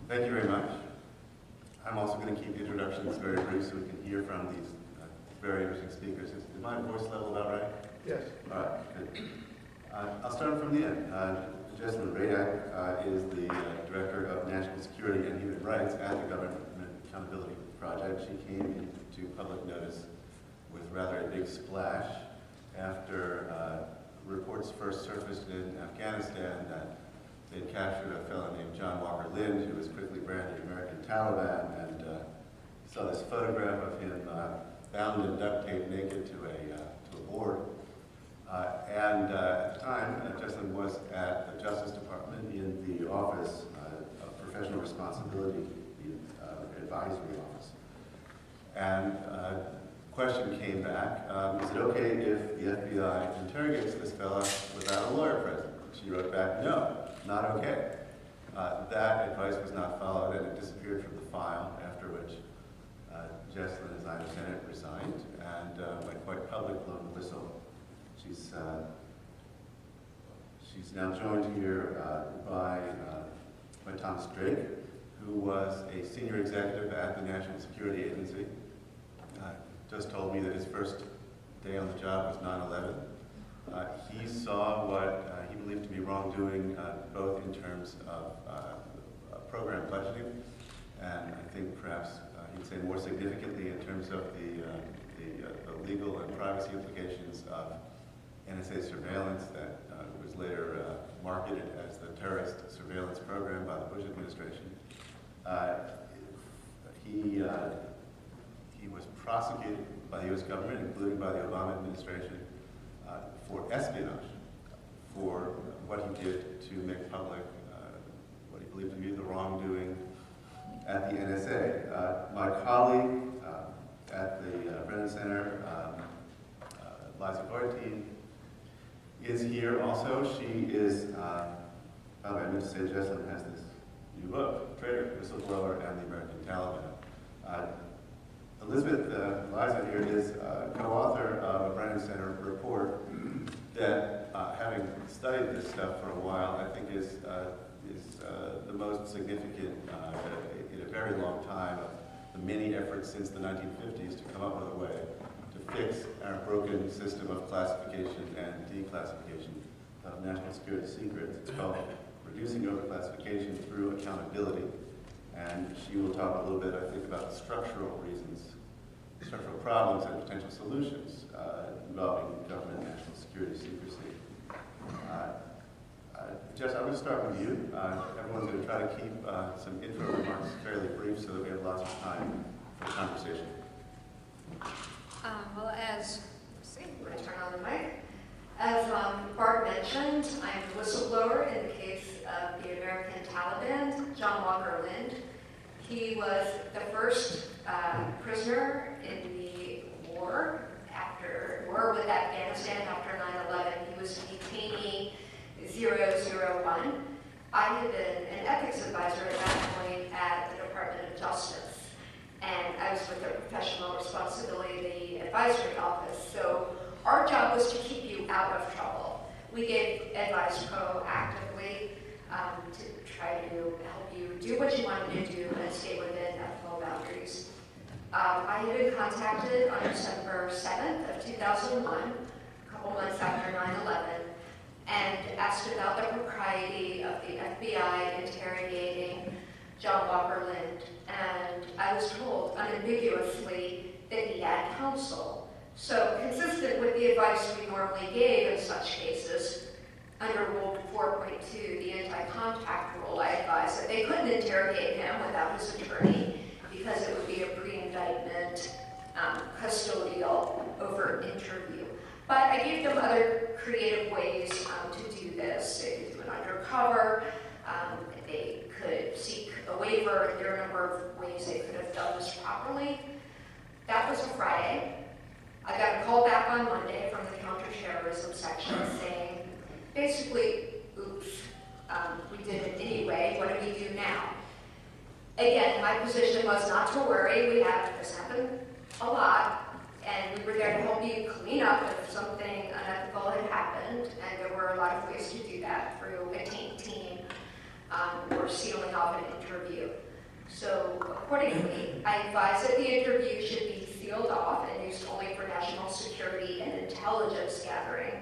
Thank you very much. I'm also going to keep introductions very brief so we can hear from these very interesting speakers. Is my voice level about right? Yes. All right, good. I'll start from the end. Jesselyn Radack is the Director of National Security and Human Rights at the Government Accountability Project. She came into public notice with rather a big splash after reports first surfaced in Afghanistan that they'd captured a fellow named John Walker Lindh, who was quickly branded American Taliban, and saw this photograph of him bound in duct tape naked to a board. And at the time, Jesselyn was at the Justice Department in the Office of Professional Responsibility, the advisory office. And the question came back, is it okay if the FBI interrogates this fellow without a lawyer present? She wrote back, no, not okay. That advice was not followed, and it disappeared from the file, after which Jesselyn, as I understand it, resigned and went quite public, blown the whistle. She's now joined here by Thomas Drake, who was a senior executive at the National Security Agency. Just told me that his first day on the job was 9/11. He saw what he believed to be wrongdoing, both in terms of program budgeting, and I think perhaps he'd say more significantly in terms of the legal and privacy implications of NSA surveillance that was later marketed as the terrorist surveillance program by the Bush administration. He was prosecuted by the U.S. government, including by the Obama administration, for espionage, for what he did to make public what he believed to be the wrongdoing at the NSA. My colleague at the Brennan Center, Liza Goytine, is here also. She is, by the way, I meant to say Jesselyn has this new book, Traitor, Whistleblower, and the American Taliban. Elizabeth, Liza here, is co-author of a Brennan Center report that, having studied this stuff for a while, I think is the most significant in a very long time of the many efforts since the 1950s to come up with a way to fix our broken system of classification and declassification of national security secrets. It's called Reducing Overclassification Through Accountability. And she will talk a little bit, I think, about the structural reasons, structural problems and potential solutions involving government and national security secrecy. Jess, I'm going to start with you. Everyone's going to try to keep some intro remarks fairly brief so that we have lots of time for conversation. Well, as, I'm going to turn on the mic. As Bart mentioned, I'm a whistleblower in the case of the American Taliban, John Walker Lindh. He was the first prisoner in the war with Afghanistan after 9/11. He was detainee 001. I had been an ethics advisor at that point at the Department of Justice. And I was with the Professional Responsibility Advisory Office. So our job was to keep you out of trouble. We gave advice proactively to try to help you do what you wanted to do and stay within ethical boundaries. I had been contacted on December 7th of 2001, a couple months after 9/11, and asked about the propriety of the FBI interrogating John Walker Lindh, and I was told unambiguously that he had counsel. So, consistent with the advice we normally gave in such cases, under Rule 4.2, the anti-contact rule, I advised that they couldn't interrogate him without his attorney because it would be a pre-indictment custodial over interview. But I gave them other creative ways to do this. They could do it undercover. They could seek a waiver. There are a number of ways they could have done this properly. That was a Friday. I got a call back on Monday from the counterterrorism section saying, basically, oops, we did it anyway. What do we do now? Again, my position was not to worry. We had this happen a lot, and we were there to help you clean up if something unethical had happened, and there were a lot of ways to do that through a taint team or sealing off an interview. Accordingly, I advise that the interview should be sealed off and used only for national security and intelligence gathering,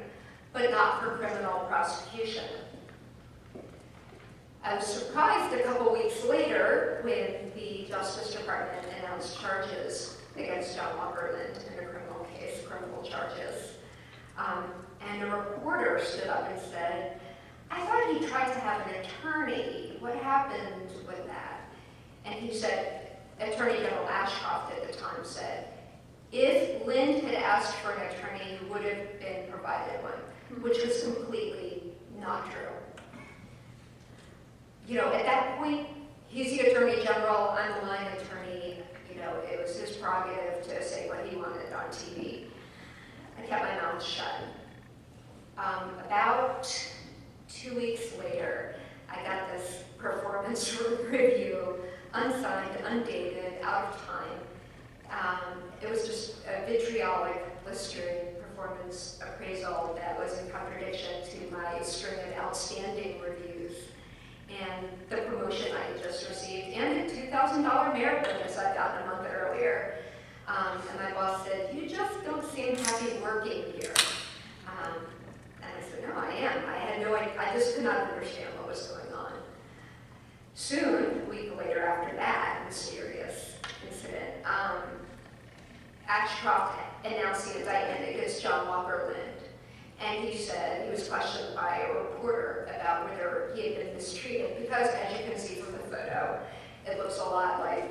but not for criminal prosecution. I was surprised a couple weeks later when the Justice Department announced charges against John Walker Lindh in a criminal case, criminal charges. And a reporter stood up and said, "I thought he tried to have an attorney. What happened with that?" And he said, Attorney General Ashcroft at the time said, "If Lindh had asked for an attorney, he would have been provided one," which was completely not true. You know, at that point, he's the Attorney General, I'm the line attorney. You know, it was his prerogative to say what he wanted on TV. I kept my mouth shut. About 2 weeks later, I got this performance review, unsigned, undated, out of time. It was just a vitriolic, blistering performance appraisal that was in contradiction to my string of outstanding reviews and the promotion I had just received and the $2,000 merit bonus I'd gotten a month earlier. And my boss said, "You just don't seem happy working here." And I said, "No, I am. I had no idea. I just could not understand what was going on." Soon, a week later after that mysterious incident, Ashcroft announced the indictment against John Walker Lindh. And he said he was questioned by a reporter about whether he had been mistreated, because as you can see from the photo, it looks a lot like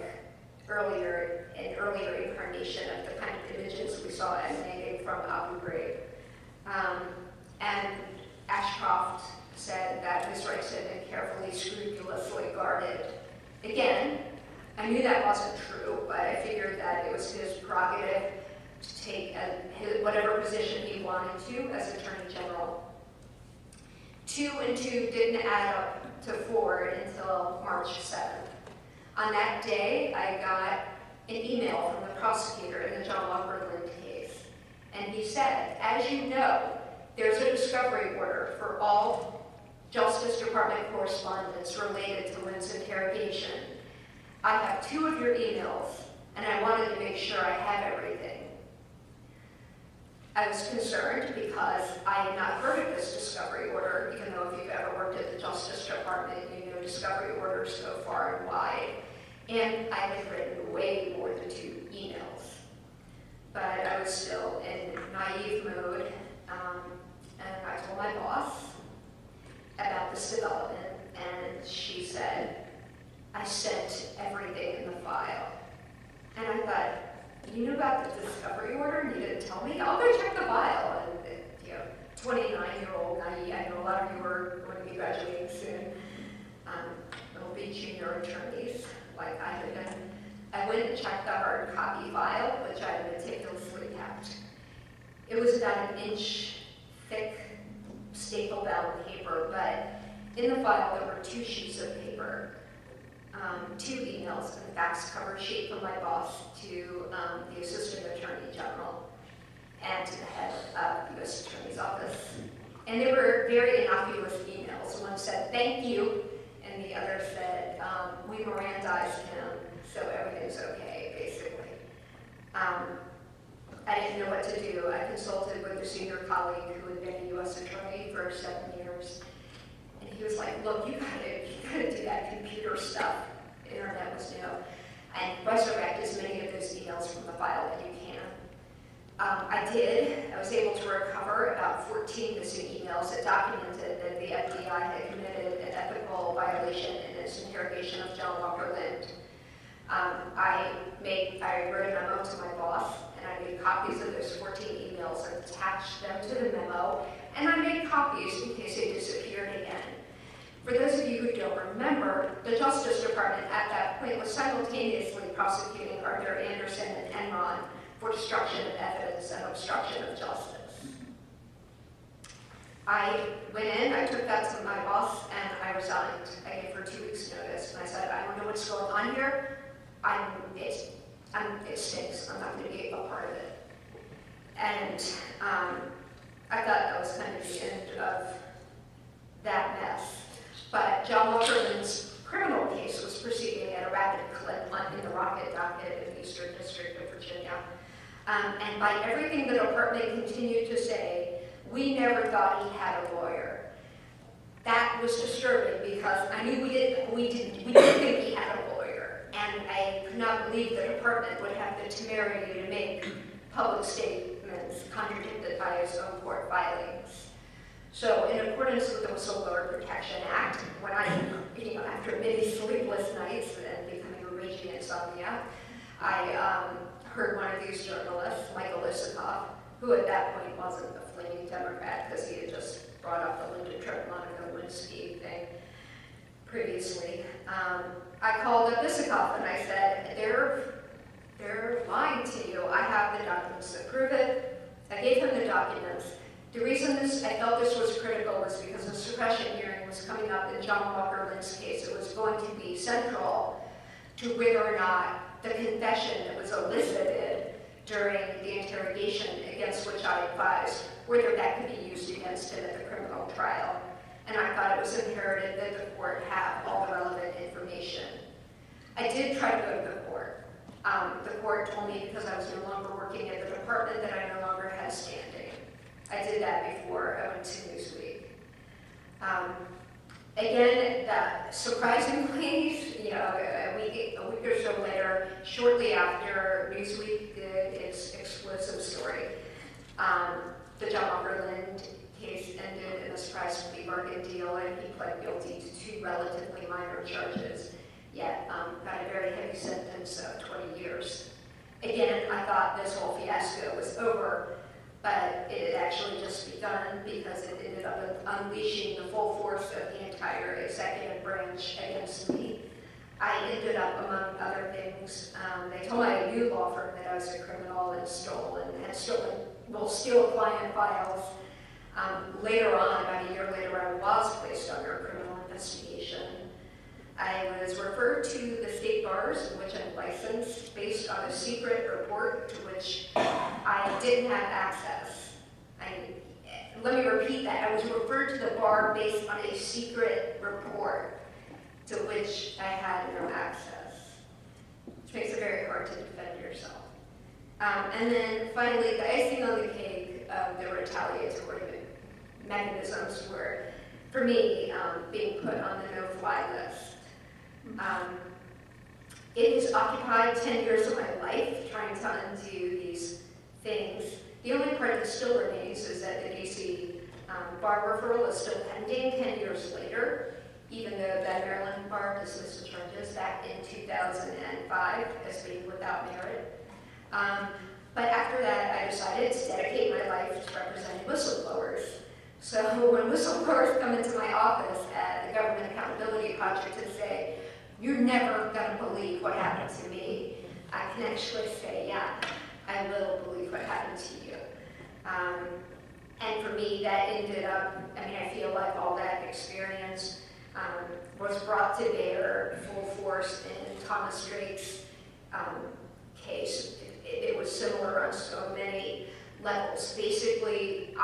an earlier incarnation of the kind of images we saw emanating from Abu Ghraib. And Ashcroft said that his rights had been carefully, scrupulously guarded. Again, I knew that wasn't true, but I figured that it was his prerogative to take whatever position he wanted to as Attorney General. 2 and 2 didn't add up to 4 until March 7th. On that day, I got an email from the prosecutor in the John Walker Lindh case. And he said, "As you know, there's a discovery order for all Justice Department correspondence related to Lindh's interrogation. I have 2 of your emails, and I wanted to make sure I have everything." I was concerned because I had not heard of this discovery order, even though if you've ever worked at the Justice Department, you know discovery orders go far and wide. And I had written way more than 2 emails. But I was still in naive mode, and I told my boss about this development, and she said, "I sent everything in the file." And I thought, "You knew about the discovery order and you didn't tell me? I'll go check the file." And, 29-year-old naive, I know a lot of you are going to be graduating soon. They'll be junior attorneys like I had been. I went and checked the hard copy file, which I had meticulously kept. It was about an inch thick, staple-bound paper, but in the file there were 2 sheets of paper. 2 emails and a fax cover sheet from my boss to the Assistant Attorney General and to the head of the U.S. Attorney's Office. And they were very innocuous emails. One said, "Thank you," and the other said, "We Mirandized him, so everything's okay," basically. I didn't know what to do. I consulted with a senior colleague who had been a U.S. attorney for 7 years. And he was like, "Look, you gotta do that computer stuff." The internet was new. And resurrect as many of those emails from the file that you can. I did. I was able to recover about 14 missing emails that documented that the FBI had committed an ethical violation in its interrogation of John Walker Lindh. I wrote a memo to my boss, and I made copies of those 14 emails and attached them to the memo, and I made copies in case they disappeared again. For those of you who don't remember, the Justice Department at that point was simultaneously prosecuting Arthur Anderson and Enron for destruction of evidence and obstruction of justice. I went in, I took that to my boss, and I resigned. I gave her 2 weeks' notice, and I said, "I don't know what's going on here. It stinks. I'm not going to be a part of it." And I thought that was kind of the end of that mess. But John Walker Lindh's criminal case was proceeding at a rapid clip in the District of Virginia. And by everything the department continued to say, we never thought he had a lawyer. That was disturbing because I knew we didn't think he had a lawyer. And I could not believe the department would have the temerity to make public statements contradicted by his own court filings. So in accordance with the Whistleblower Protection Act, when I, after many sleepless nights and becoming a raging insomnia, I heard one of these journalists, Michael Isikoff, who at that point wasn't a flaming Democrat because he had just brought up the Linda Tripp Monica Lewinsky thing previously. I called up Isikoff and I said, they're lying to you. I have the documents that prove it. I gave him the documents. The reason I felt this was critical was because the suppression hearing was coming up in John Walker Lindh's case. It was going to be central to whether or not the confession that was elicited during the interrogation against which I advised, whether that could be used against him at the criminal trial. And I thought it was imperative that the court have all the relevant information. I did try to go to the court. The court told me because I was no longer working at the department that I no longer had standing. I did that before I went to Newsweek. Again, surprisingly, a week or so later, shortly after Newsweek did its explosive story, the John Walker Lindh case ended in a surprise plea bargain deal, and he pled guilty to 2 relatively minor charges, yet got a very heavy sentence of 20 years. Again, I thought this whole fiasco was over, but it had actually just begun because it ended up unleashing the full force of the entire executive branch against me. I ended up, among other things, they told my NYU Law firm that I was a criminal and had steal client files. Later on, about a year later, I was placed under a criminal investigation. I was referred to the state bars in which I'm licensed based on a secret report to which I didn't have access. Let me repeat that. I was referred to the bar based on a secret report to which I had no access, which makes it very hard to defend yourself. And then finally, the icing on the cake of the retaliatory mechanisms were, for me, being put on the no-fly list. It has occupied 10 years of my life trying to undo these things. The only part that still remains is that the DC bar referral is still pending 10 years later, even though that Maryland bar dismissed the charges back in 2005 as being without merit. But after that, I decided to dedicate my life to representing whistleblowers. So when whistleblowers come into my office at the Government Accountability Project and say, "You're never going to believe what happened to me," I can actually say, yeah, I will believe what happened to you. And for me, that ended up, I feel like all that experience was brought to bear full force in Thomas Drake's case. It was similar on so many levels. Basically,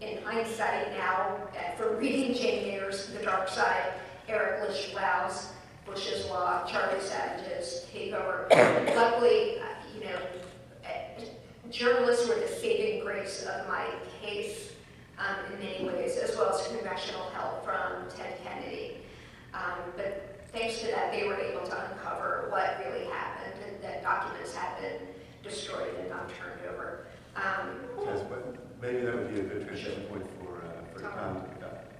in hindsight now, from reading Jane Mayer's The Dark Side, Eric Lish-Rau's Bush's Law, Charlie Savage's Takeover. Luckily, journalists were the saving grace of my case in many ways, as well as congressional help from Ted Kennedy. But thanks to that, they were able to uncover what really happened, and that documents had been destroyed and not turned over. Yes, but maybe that would be a good transition point for your comment.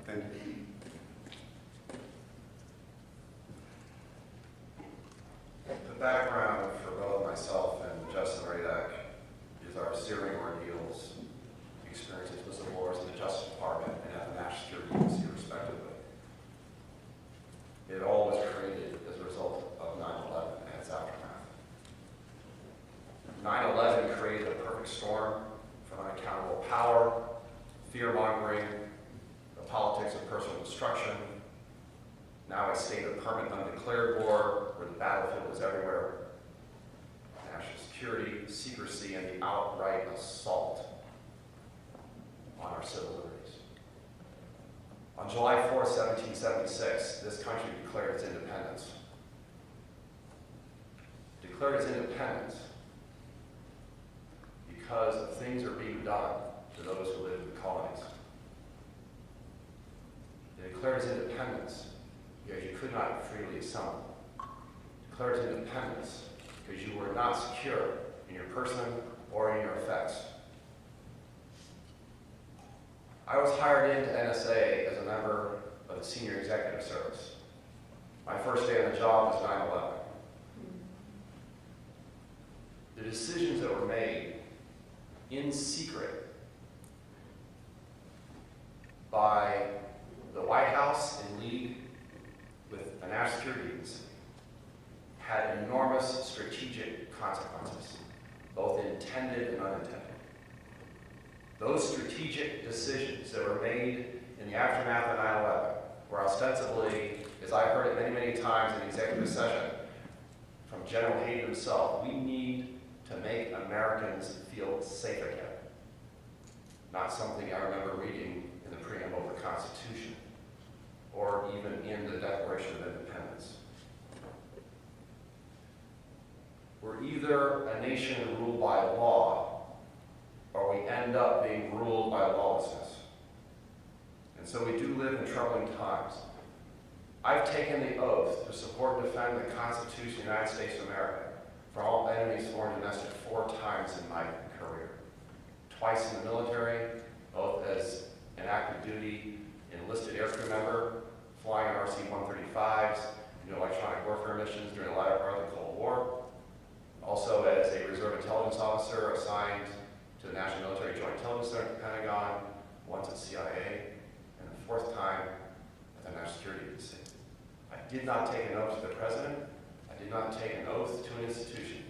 Thank you. The background for both myself and Jesselyn Radack is our searing ordeals, experiences with whistleblowers in the Justice Department and at the National Security Agency, respectively. It all was created as a result of 9/11 and its aftermath. 9/11 created a perfect storm for unaccountable power, fear-mongering, the politics of personal destruction, now a state of permanent undeclared war where the battlefield is everywhere, national security, secrecy, and the outright assault on our civil liberties. On July 4, 1776, this country declared its independence. declared its independence because things are being done to those who live in the colonies. It declared its independence because you could not freely assemble. It declared its independence because you were not secure in your person or in your effects. I was hired into NSA as a member of the senior executive service. My first day on the job was 9/11. The decisions that were made in secret by the White House in league with the national security agency had enormous strategic consequences, both intended and unintended. Those strategic decisions that were made in the aftermath of 9/11 were ostensibly, as I heard it many, many times in executive session from General Hayden himself, we need to make Americans feel safe again. Not something I remember reading in the preamble of the Constitution or even in the Declaration of Independence. We're either a nation ruled by law or we end up being ruled by lawlessness. And so we do live in troubling times. I've taken the oath to support and defend the Constitution of the United States of America for all enemies, foreign and domestic, 4 times in my career. Twice in the military, both as an active duty enlisted aircrew member, flying on RC-135s, in electronic warfare missions during the latter part of the Cold War. Also as a reserve intelligence officer assigned to the National Military Joint Intelligence Center at the Pentagon, once at CIA, and the 4th time at the National Security Agency. I did not take an oath to the President. I did not take an oath to an institution.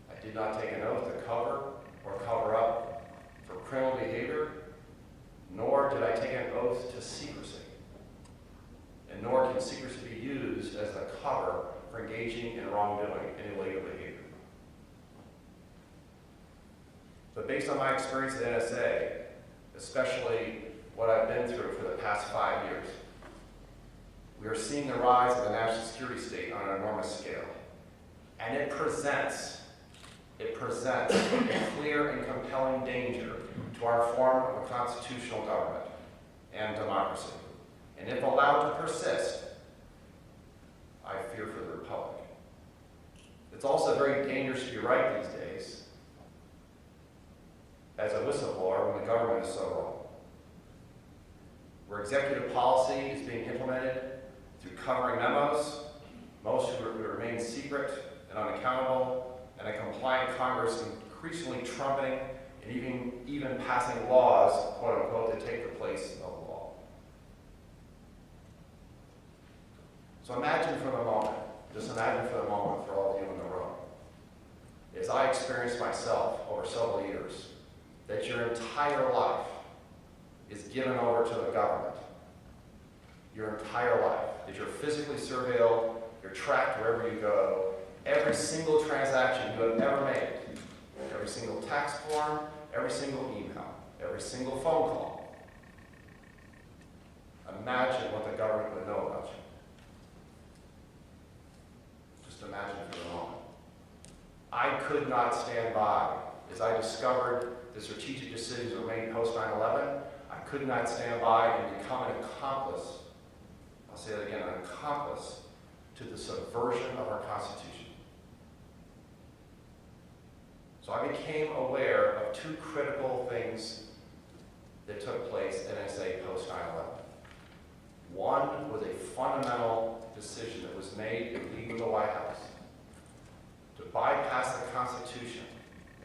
I did not take an oath to cover or cover up for criminal behavior, nor did I take an oath to secrecy. And nor can secrecy be used as a cover for engaging in wrongdoing and illegal behavior. But based on my experience at NSA, especially what I've been through for the past 5 years, we are seeing the rise of the national security state on an enormous scale. And it presents a clear and compelling danger to our form of constitutional government and democracy. And if allowed to persist, I fear for the republic. It's also very dangerous to be right these days as a whistleblower when the government is so wrong. Where executive policy is being implemented through covering memos, most who remain secret and unaccountable, and a compliant Congress increasingly trumpeting and even passing laws, quote unquote, to take the place of law. So imagine for the moment, just imagine for the moment for all of you in the room, as I experienced myself over several years, that your entire life is given over to the government. Your entire life, that you're physically surveilled, you're tracked wherever you go, every single transaction you have ever made, every single tax form, every single email, every single phone call. Imagine what the government would know about you. Just imagine for a moment. I could not stand by as I discovered the strategic decisions that were made post 9/11. I could not stand by and become an accomplice, I'll say that again, an accomplice to the subversion of our Constitution. So I became aware of 2 critical things that took place at NSA post 9/11. One was a fundamental decision that was made in league with the White House to bypass the Constitution,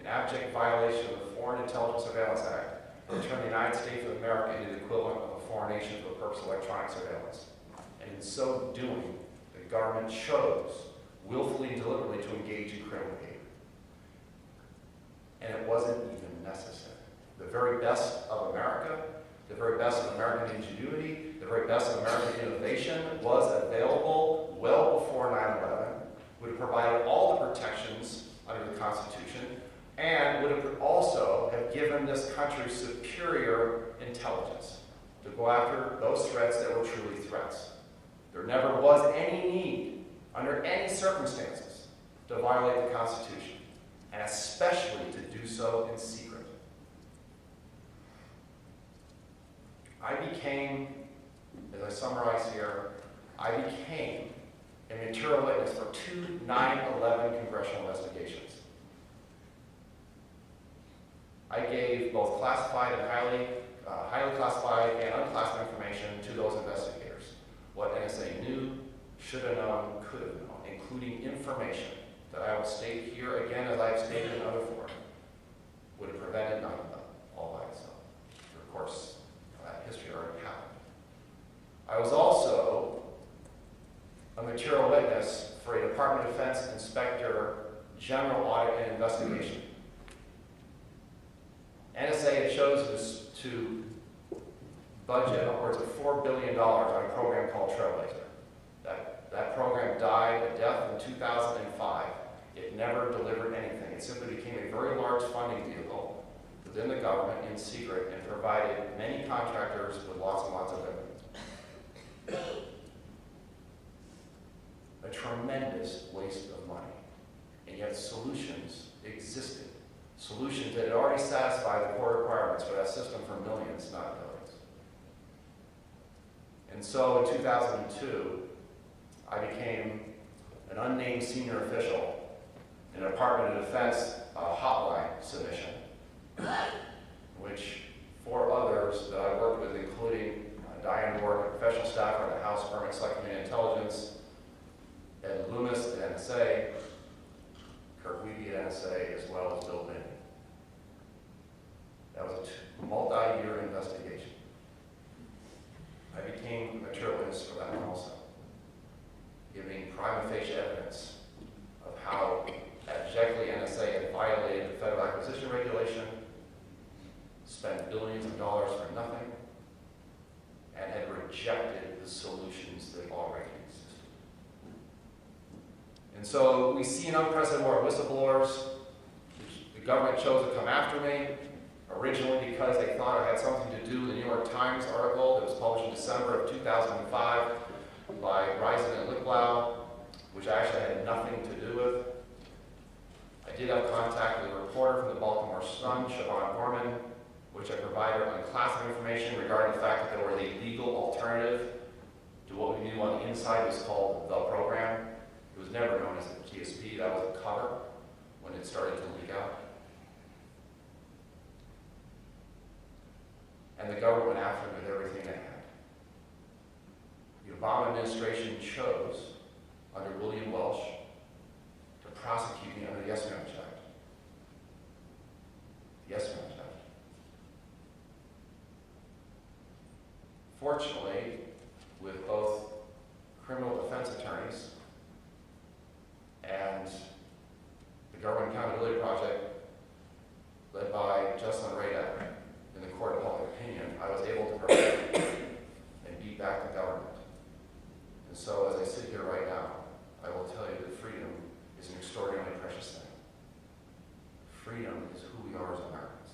an abject violation of the Foreign Intelligence Surveillance Act, and turn the United States of America into the equivalent of a foreign nation for the purpose of electronic surveillance. And in so doing, the government chose, willfully and deliberately, to engage in criminal behavior. And it wasn't even necessary. The very best of America, the very best of American ingenuity, the very best of American innovation was available well before 9/11, would have provided all the protections under the Constitution, and would have also have given this country superior intelligence to go after those threats that were truly threats. There never was any need, under any circumstances, to violate the Constitution, and especially to do so in secret. I became, as I summarize here, I became a material witness for 2 9/11 congressional investigations. I gave both classified and highly classified and unclassified information to those investigators. What NSA knew, should have known, could have known, including information that I will state here again, as I've stated in other forums, would have prevented none of them all by itself. Of course, that history already happened. I was also a material witness for a Department of Defense Inspector General audit and investigation. NSA had chosen to budget upwards of $4 billion on a program called Trailblazer. That program died a death in 2005. It never delivered anything. It simply became a very large funding vehicle within the government in secret and provided many contractors with lots and lots of evidence. A tremendous waste of money. And yet solutions existed. Solutions that had already satisfied the core requirements for that system for millions, not billions. And so in 2002, I became an unnamed senior official in a Department of Defense hotline submission, which 4 others that I worked with, including Diane Ward, a professional staffer in the House Permanent Select Committee on Intelligence, Ed Loomis at NSA, Kirk Wiebe at NSA, as well as Bill Binney. That was a multi-year investigation. I became a material witness for that one also, giving prima facie evidence of how abjectly NSA had violated the federal acquisition regulation, spent billions of dollars for nothing, and had rejected the solutions that already existed. And so we see an unprecedented war of whistleblowers. The government chose to come after me, originally because they thought I had something to do with the New York Times article that was published in December of 2005 by Jesselyn Radack, which I actually had nothing to do with. I did have contact with a reporter from the Baltimore Sun, Siobhan Gorman, which I provided unclassified information regarding the fact that there was a legal alternative to what we knew on the inside was called the program. It was never known as the TSP. That was a cover when it started to leak out. And the government went after it with everything they had. The Obama administration chose, under William Welsh, to prosecute me under the Espionage Act. The Espionage Act. Fortunately, with both criminal defense attorneys and the Government Accountability Project, led by Jesselyn Radack in the Court of Public Opinion, I was able to prevent and beat back the government. And so, as I sit here right now, I will tell you that freedom is an extraordinarily precious thing. Freedom is who we are as Americans.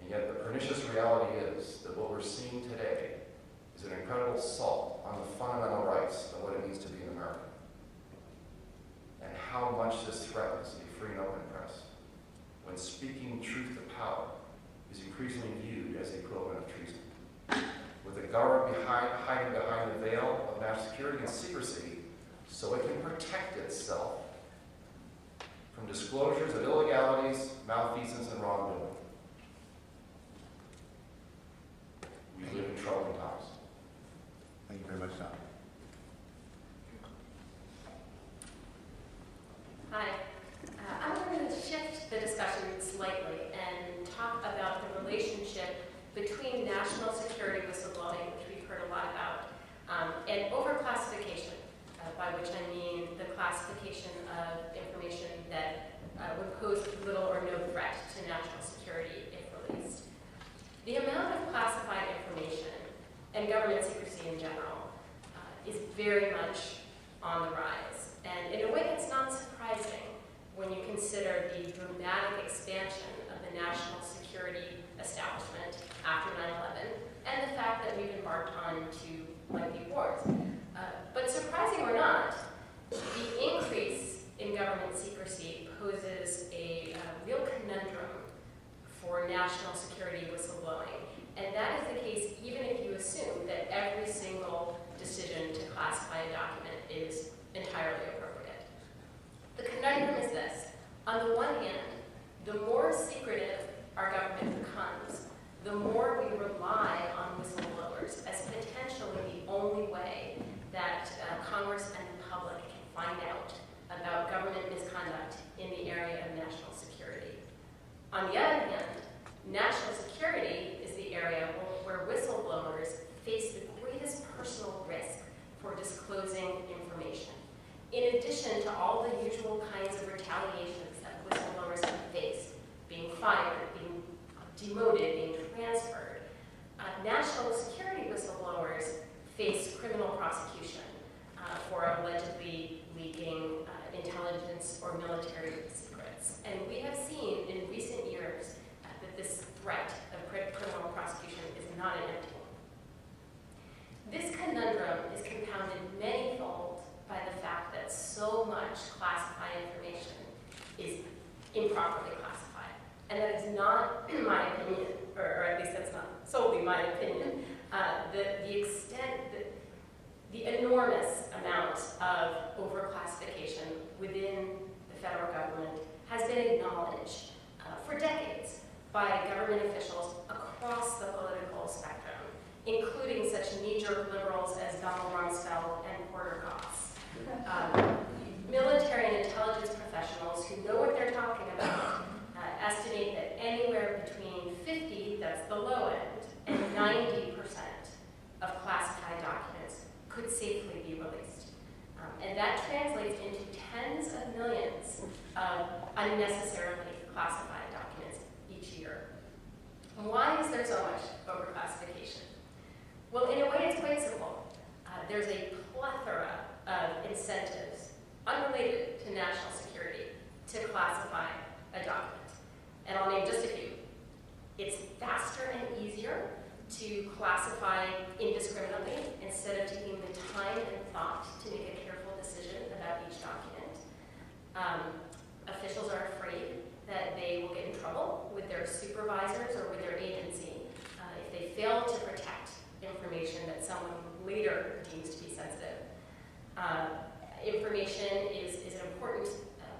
And yet the pernicious reality is that what we're seeing today is an incredible assault on the fundamental rights of what it means to be an American. And how much this threatens a free and open press, when speaking truth to power is increasingly viewed as the equivalent of treason. With the government hiding behind the veil of national security and secrecy so it can protect itself from disclosures of illegalities, malfeasance, and wrongdoing. We live in troubling times. Thank you very much, John. Hi. I'm going to shift the discussion slightly and talk about the relationship between national security whistleblowing, which we've heard a lot about, and overclassification, by which I mean the classification of information that would pose little or no threat to national security if released. The amount of classified information and government secrecy in general is very much on the rise. And in a way, it's not surprising when you consider the dramatic expansion of the national security establishment after 9/11 and the fact that we've embarked on 2 lengthy wars. But surprising or not, the increase entirely appropriate. The conundrum is this. On the one hand, the more secretive our government becomes, the more we rely on whistleblowers as potentially the only way that Congress and the public can find out about government misconduct in the area of national security. On the other hand, national security is the area where whistleblowers face the greatest personal risk for disclosing information. In addition to all the usual kinds of retaliations that whistleblowers can face, being fired, being demoted, being transferred, national security whistleblowers face criminal prosecution for allegedly leaking intelligence or military secrets. And we have seen in recent years that this threat of criminal prosecution is not an empty one. This conundrum is compounded manyfold by the fact that so much classified information is improperly classified. And that is not, in my opinion, or at least that's not solely my opinion, the enormous amount of overclassification within the federal government has been acknowledged for decades by government officials across the political spectrum, including such knee-jerk liberals as Donald Rumsfeld and Porter Goss. Military and intelligence professionals who know what they're talking about estimate that anywhere between 50, that's the low end, and 90% of classified documents could safely be released. And that translates into tens of millions of unnecessarily classified documents each year. And why is there so much overclassification? Well, in a way, it's quite simple. There's a plethora of incentives unrelated to national security to classify a document. And I'll name just a few. It's faster and easier to classify indiscriminately instead of taking the time and thought to make a careful decision about each document. Officials are afraid that they will get in trouble with their supervisors or with their agency if they fail to protect information that someone later deems to be sensitive. Information is an important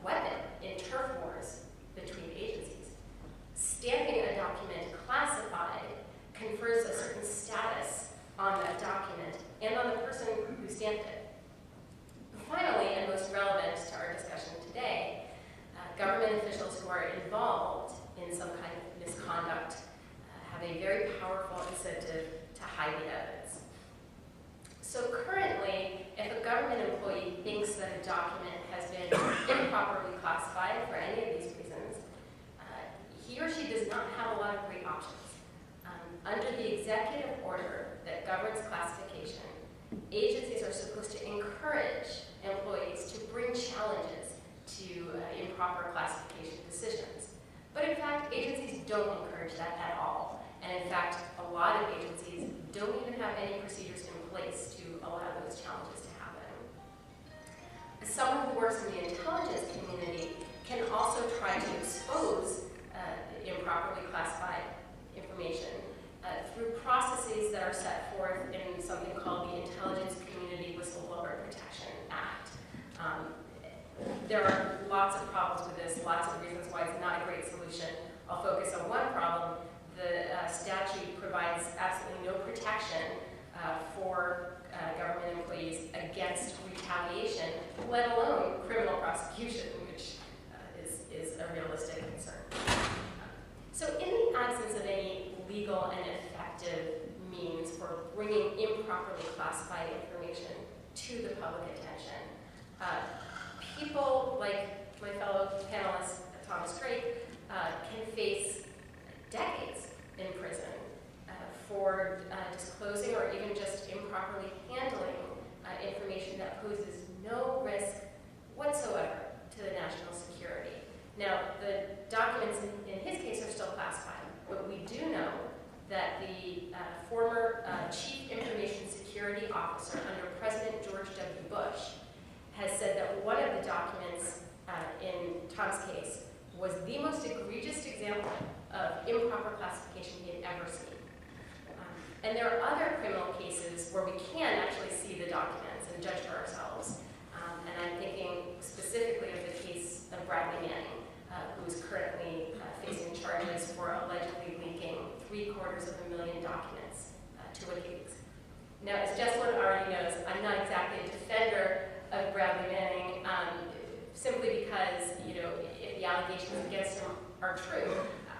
weapon in turf wars between agencies. Stamping a document classified confers a certain status on that document and on the person who stamped it. Finally, and most relevant to our discussion today, government officials who are involved in some kind of misconduct have a very powerful incentive to hide the evidence. So currently, if a government employee thinks that a document has been improperly classified for any of these reasons, he or she does not have a lot of great options. Under the executive order that governs classification, agencies are supposed to encourage employees to bring challenges to improper classification decisions. But in fact, agencies don't encourage that at all. And in fact, a lot of agencies don't even have any procedures in place to allow those challenges to happen. Someone who works in the intelligence community can also try to expose improperly classified information through processes that are set forth in something called the Intelligence Community Whistleblower Protection Act. There are lots of problems with this, lots of reasons why it's not a great solution. I'll focus on one problem. The statute provides absolutely no protection for government employees against retaliation, let alone criminal prosecution, which is a realistic concern. So in the absence of any legal and effective means for bringing improperly classified information to the public attention, people like my fellow panelist, Thomas Drake, can face decades in prison for disclosing or even just improperly handling information that poses no risk whatsoever to the national security. Now, the documents in his case are still classified, but we do know that the former Chief Information Security Officer under President George W. Bush has said that one of the documents in Tom's case was the most egregious example of improper classification he had ever seen. And there are other criminal cases where we can actually see the documents and judge for ourselves. Bradley Manning, who is currently facing charges for allegedly leaking 750,000 documents to WikiLeaks. Now, as Jesselyn already knows, I'm not exactly a defender of Bradley Manning, simply because, if the allegations against him are true,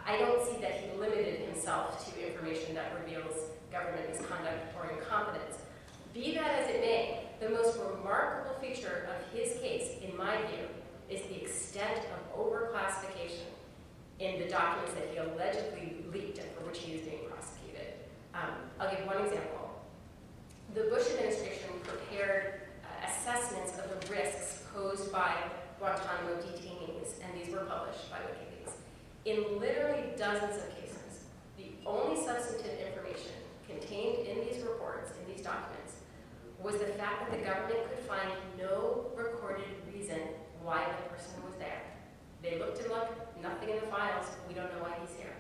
I don't see that he limited himself to information that reveals government misconduct or incompetence. Be that as it may, the most remarkable feature of his case, in my view, is the extent of overclassification in the documents that he allegedly leaked and for which he is being prosecuted. I'll give one example. The Bush administration prepared assessments of the risks posed by Guantanamo detainees, and these were published by WikiLeaks. In literally dozens of cases, the only substantive information contained in these reports, in these documents, was the fact that the government could find no recorded reason why the person was there. They looked and looked, nothing in the files, we don't know why he's here.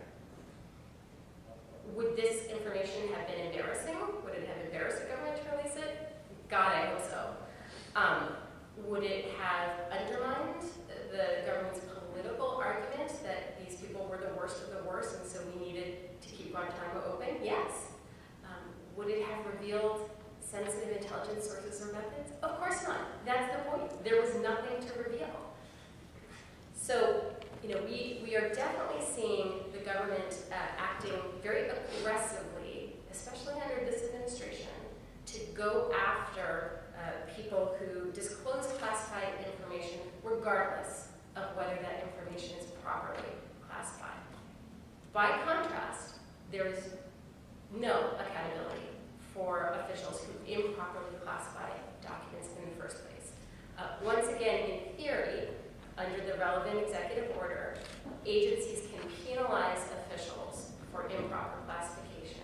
Would this information have been embarrassing? Would it have embarrassed the government to release it? God, I hope so. Would it have undermined the government's political argument that these people were the worst of the worst and so we needed to keep Guantanamo open? Yes. Would it have revealed sensitive intelligence sources or methods? Of course not. That's the point. There was nothing to reveal. So, we are definitely seeing the government acting very aggressively, especially under this administration, to go after people who disclose classified information regardless of whether that information is properly classified. By contrast, there is no accountability for officials who improperly classify documents in the first place. Once again, in theory, under the relevant executive order, agencies can penalize officials for improper classification.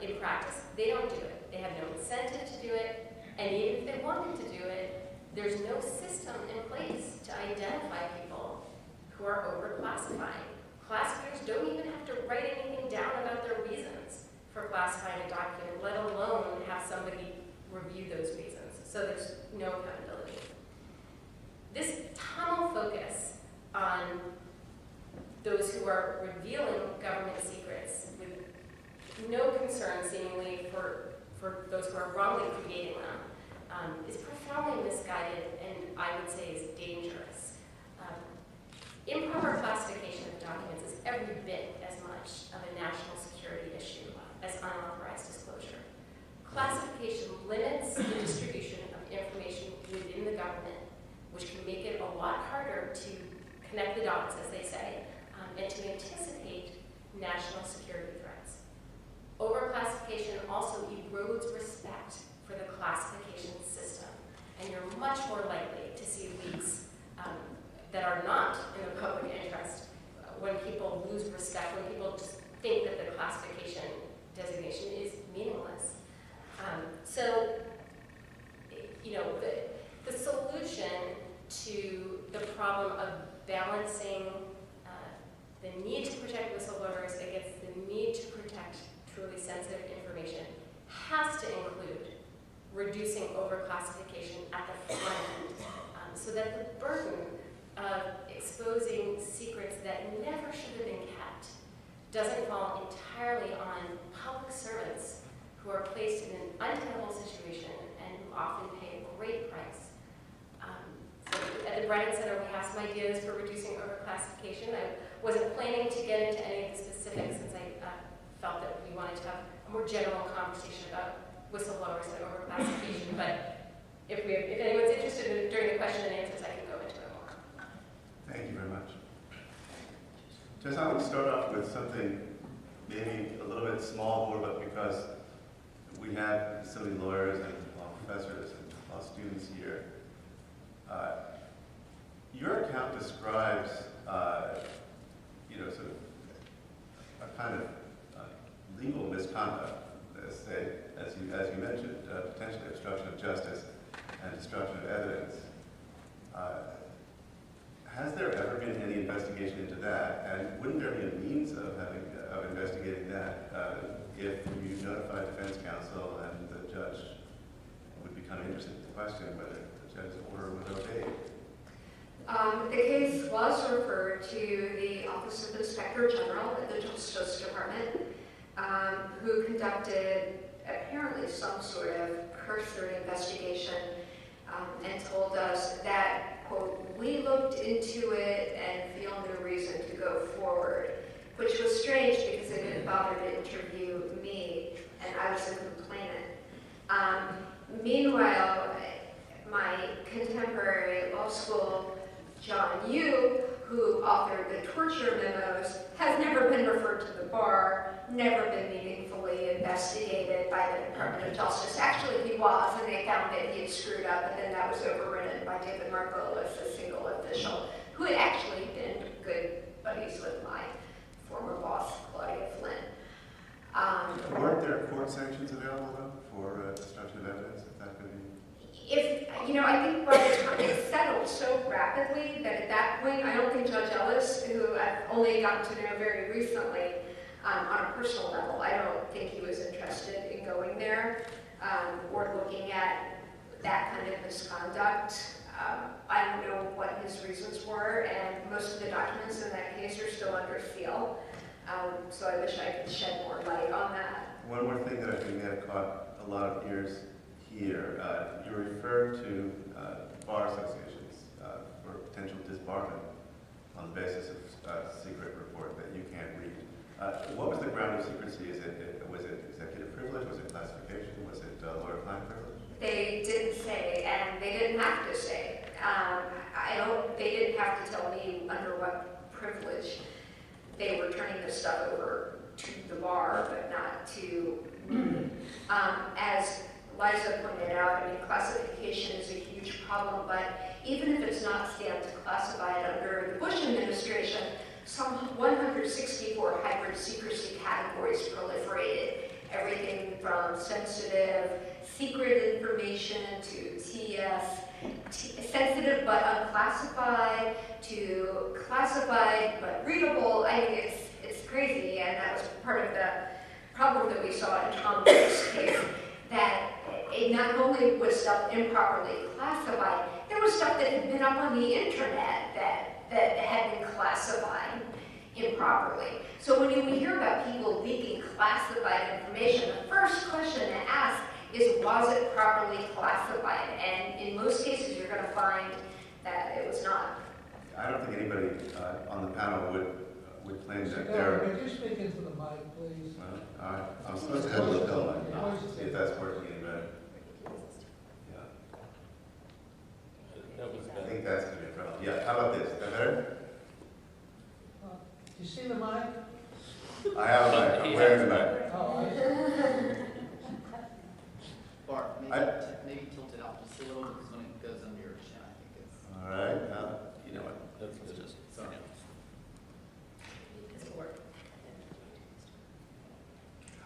In practice, they don't do it. They have no incentive to do it, and even if they wanted to do it, there's no system in place to identify people who are overclassifying. Classifiers don't even have to write anything down about their reasons for classifying a document, let alone have somebody review those reasons. So there's no accountability. This tunnel focus on those who are revealing government secrets with no concern, seemingly, for those who are wrongly creating them, is profoundly misguided and I would say is dangerous. Improper classification of documents is every bit as much of a national security issue as unauthorized disclosure. Classification limits the distribution of information within the government, which can make it a lot harder to connect the dots, as they say, and to anticipate national security threats. Overclassification also erodes respect for the classification system, and you're much more likely to see leaks that are not in the public interest when people lose respect, when people just think that the classification designation is meaningless. The solution to the problem of balancing the need to protect whistleblowers against the need to protect truly sensitive information has to include reducing overclassification at the front end, so that the burden of exposing secrets that never should have been kept doesn't fall entirely on public servants who are placed in an untenable situation and who often pay a great price. So at the Brennan Center, we have some ideas for reducing overclassification. I wasn't planning to get into any of the specifics since I felt that we wanted to have a more general conversation about whistleblowers and overclassification, but if anyone's interested during the question and answers, I can go into it more. Thank you very much. Just I would start off with something maybe a little bit small, but because we have so many lawyers and law professors and law students here. Your account describes, sort of a kind of legal misconduct, as you mentioned, potentially obstruction of justice and destruction of evidence. Has there ever been any investigation into that? And wouldn't there be a means of investigating that if you notify defense counsel and the judge would be kind of interested in the question whether the judge's order was obeyed? The case was referred to the Office of Inspector General at the Justice Department, who conducted apparently some sort of cursory investigation and told us that, quote, we looked into it and feel no reason to go forward, which was strange because they didn't bother to interview me, and I was a complainant. Meanwhile, my contemporary law school, John Yu, who authored the torture memos, has never been referred to the bar, never been meaningfully investigated by the Department of Justice. Actually, he was, and they found that he had screwed up, but then that was overridden by David Margolis, a single official, who had actually been good buddies with my former boss, Claudia Flynn. Weren't there court sanctions available, though, for destruction of evidence? If that could be... I think by the time it settled so rapidly that at that point, I don't think Judge Ellis, who I've only gotten to know very recently on a personal level, I don't think he was interested in going there or looking at that kind of misconduct. I don't know what his reasons were, and most of the documents in that case are still under seal. So I wish I could shed more light on that. One more thing that I think may have caught a lot of ears here. You refer to bar associations for potential disbarment on the basis of a secret report that you can't read. What was the ground of secrecy? Was it executive privilege? Was it classification? Was it lawyer-client privilege? They didn't say, and they didn't have to say. They didn't have to tell me under what privilege they were turning this stuff over to the bar, but not to me. As Liza pointed out, classification is a huge problem, but even if it's not stamped classified under the Bush administration, some 164 hybrid secrecy categories proliferated. Everything from sensitive, secret information to TS, sensitive but unclassified, to classified but readable. It's crazy, and that was part of the problem that we saw in Tom Brooks' case, that it not only was stuff improperly classified, there was stuff that had been up on the internet that had been classified improperly. So when we hear about people leaking classified information, the first question to ask is, was it properly classified? And in most cases, you're going to find that it was not. I don't think anybody on the panel would claim that they're... Could you speak into the mic, please? I'm supposed to have a lapel mic. See if that's working any better. Yeah. I think that's going to be a problem. Yeah, how about this? Is that better? Do you see the mic? I have a mic. I'm wearing the mic. Oh, I Bart, maybe tilt it out just a little, because when it goes under your chin, I think it's... All right. You know what? It's just, sorry.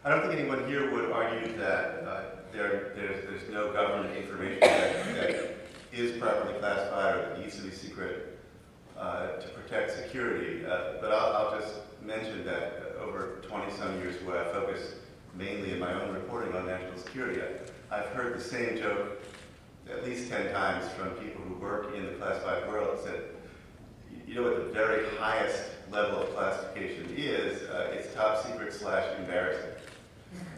I don't think anyone here would argue that there's no government information that is properly classified or that needs to be secret to protect security. But I'll just mention that over 20-some years where I focus mainly in my own reporting on national security, I've heard the same joke at least 10 times from people who work in the classified world. That you know what the very highest level of classification is? It's top secret / embarrassing.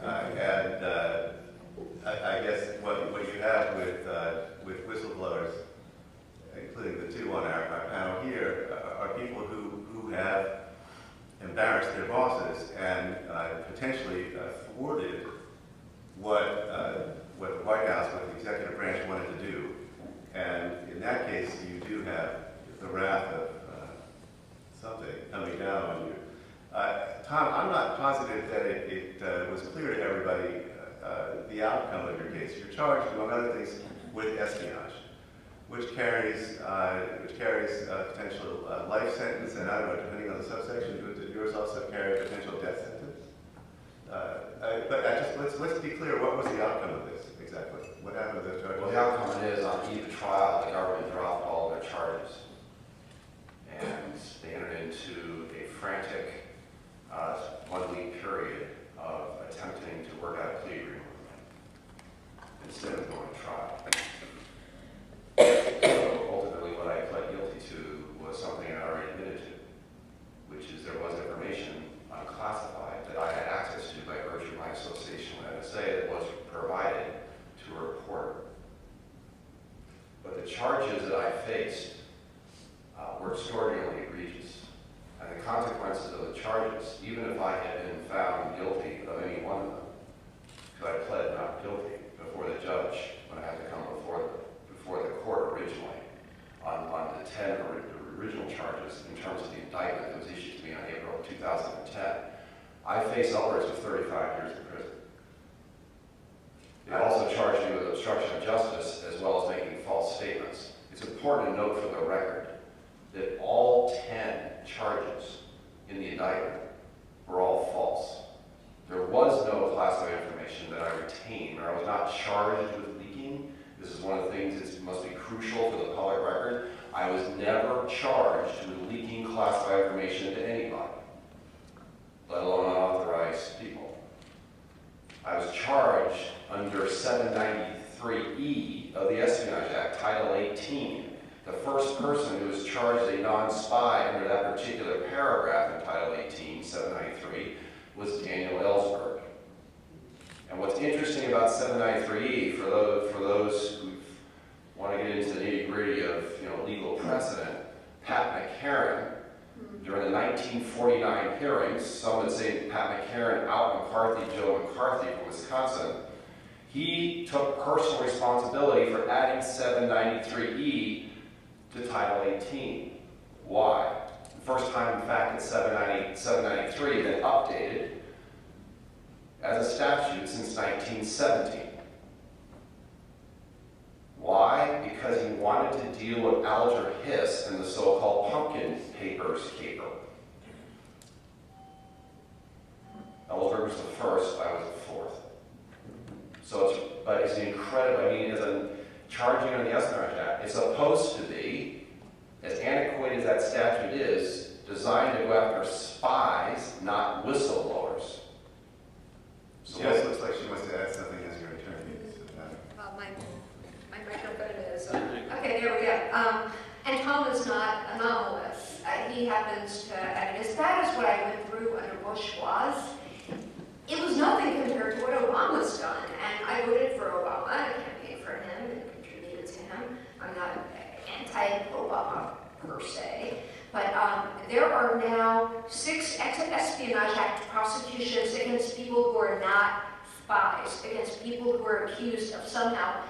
I guess what you have with whistleblowers, including the two on our panel here, are people who have embarrassed their bosses and potentially thwarted what the White House, what the executive branch wanted to do. And in that case, you do have the wrath of something coming down on you. Tom, I'm not positive that it was clear to everybody the outcome of your case. You're charged, among other things, with espionage, which carries potential life sentence, and I don't know, depending on the subsection, did yours also carry a potential death sentence? But let's be clear. What was the outcome of this exactly? What happened to those charges? Well, the outcome is on eve of trial, the government dropped all their charges, and they entered into a frantic 1-week period of attempting to work out a plea agreement instead of going to trial. So ultimately, what I pled guilty to charges that I faced were extraordinarily egregious. And the consequences of the charges, even if I had been found guilty of any one of them, because I pled not guilty before the judge when I had to come before the court originally on the 10 original charges in terms of the indictment that was issued to me on April of 2010, I face upwards of 35 years in prison. They also charged me with obstruction of justice as well as making false statements. It's important to note for the record that all 10 charges in the indictment were all false. There was no classified information that I retained, or I was not charged with leaking. This is one of the things that must be crucial for the public record. I was never charged with leaking classified information to anybody, let alone unauthorized people. I was charged under 793E of the Espionage Act, Title 18. The first person who was charged a non-spy under that particular paragraph in Title 18, 793, was Daniel Ellsberg. And what's interesting about 793E, for those who want to get into the nitty-gritty of legal precedent, Pat McCarran, during the 1949 hearings, some would say Pat McCarran out Joe McCarthy from Wisconsin, he took personal responsibility for adding 793E to Title 18. Why? The first time, in fact, it's 793, then updated as a statute since 1917. Why? Because he wanted to deal with Alger Hiss and the so-called Pumpkin Papers caper. Ellsberg was the first, I was the fourth. But it's incredible. I mean, as a charging under the Espionage Act, it's supposed to be, as antiquated as that statute is, designed to go after spies, not whistleblowers. So Jess looks like she wants to add something as your attorney. My microphone is, okay, there we go. And Tom is not anomalous. He happens to, I mean, as bad as what I went through under Bush was, it was nothing compared to what Obama's done. And I voted for Obama, I campaigned for him and contributed to him. I'm not anti-Obama per se. But there are now 6 Espionage Act prosecutions against people who are not spies, against people who are accused of somehow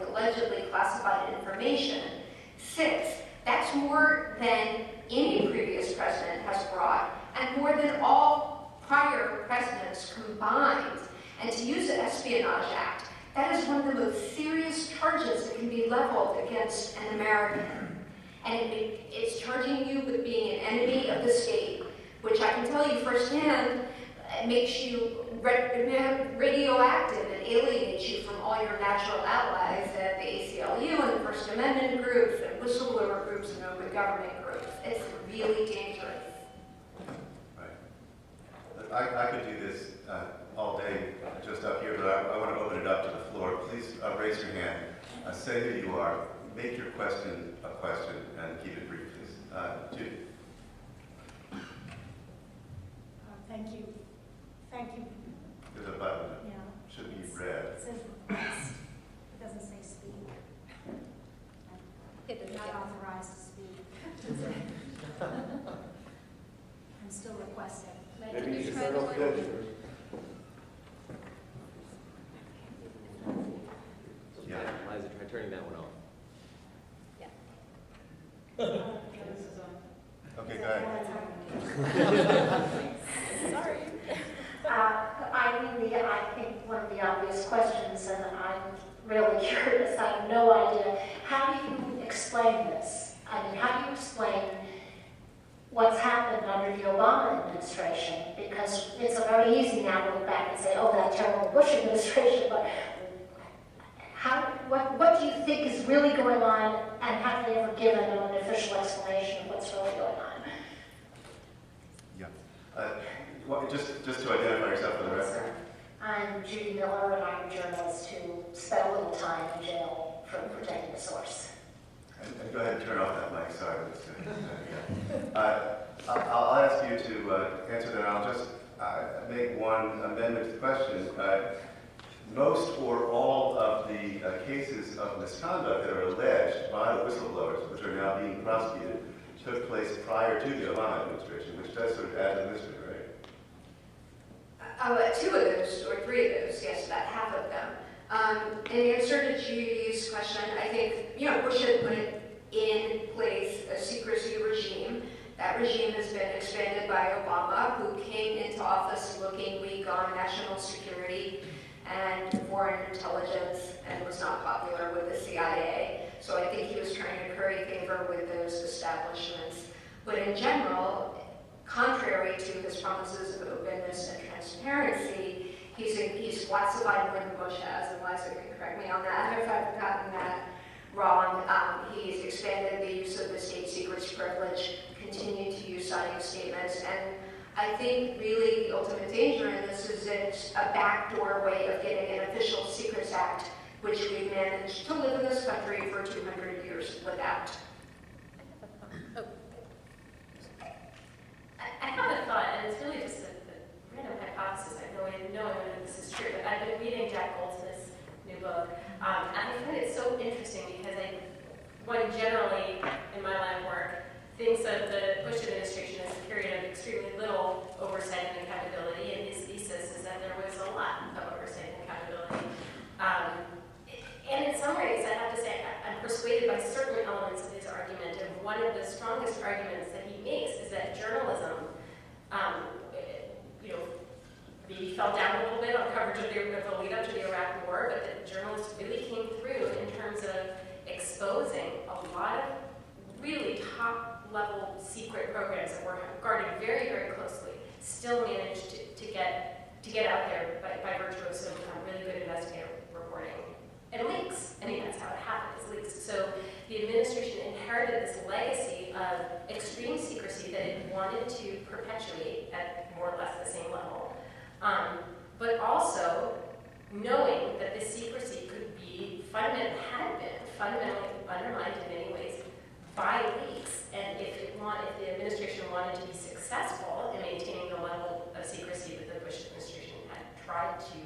allegedly classified information. 6. That's more than any previous president has brought, and more than all prior presidents combined. And to use the Espionage Act, that is one of the most serious charges that can be leveled against an American. And it's charging you with being an enemy of the state, which I can tell you firsthand, makes you radioactive and alienates you from all your natural allies at the ACLU and the First Amendment groups and whistleblower groups and open government groups. It's really dangerous. Right. I could do this all day just up here, but I want to open it up to the floor. Please raise your hand. Say who you are. Make your question a question and keep it brief, please. Judy. Thank you. Thank you. There's a button. Yeah. Should be red. It says request. It doesn't say speak. I'm not authorized to speak. I'm still requesting. Maybe you should start off good. Yeah. Liza, try turning that one off. Okay, go ahead. Sorry. I think one of the obvious questions, and I'm really curious, I have no idea, how do you explain this? I mean, how do you explain what's happened under the Obama administration? Because it's very easy now to look back and say, oh, that terrible Bush administration, but what do you think is really going on, and have they ever given an official explanation of what's really going on? Yeah. Just to identify yourself for the record. I'm Judy Miller, and I'm a journalist who spent a little time in jail for protecting a source. And go ahead and turn off that mic, sorry. I'll ask you to answer that. I'll just make one amendment to the question. Most or all of of the cases of misconduct that are alleged by the whistleblowers, which are now being prosecuted, took place prior to the Obama administration, which does sort of add to the mystery, right? 2 of those, or 3 of those, yes, about half of them. In answer to Judy's question, I think, Bush had put in place a secrecy regime. That regime has been expanded by Obama, who came into office looking weak on national security and foreign intelligence and was not popular with the CIA. So I think he was trying to curry favor with those establishments. But in general, contrary to his promises of openness and transparency, he's classified more than Bush has, and Liza can correct me on that if I've gotten that wrong. He's expanded the use of the state secrets privilege, continued to use signing statements, and I think really the ultimate danger in this is it's a backdoor way of getting an official Secrets Act, which we've managed to live in this country for 200 years without. I have a thought, and it's really just a random hypothesis. I have no idea whether this is true, but I've been reading Jack Goldsmith's new book, and I find it so interesting because one generally, in my line of work, thinks of the Bush administration as a period of extremely little oversight and accountability, and his thesis is that there was a lot of oversight and accountability. And in some ways, I have to say, I'm persuaded by certain elements of his argument, and one of the strongest arguments that he makes is that journalism, maybe fell down a little bit on coverage of the lead up to the Iraq War, but that journalists really came through in terms of exposing a lot of really top-level secret programs that were guarded very, very closely, still managed to get out there by virtue of some really good investigative reporting. And leaks. I mean, that's how it happened, is leaks. So the administration inherited this legacy of extreme secrecy that it wanted to perpetuate at more or less the same level. But also knowing that this secrecy could be fundamentally undermined in many ways by leaks. And if the administration wanted to be successful in maintaining the level of secrecy that the Bush administration had tried to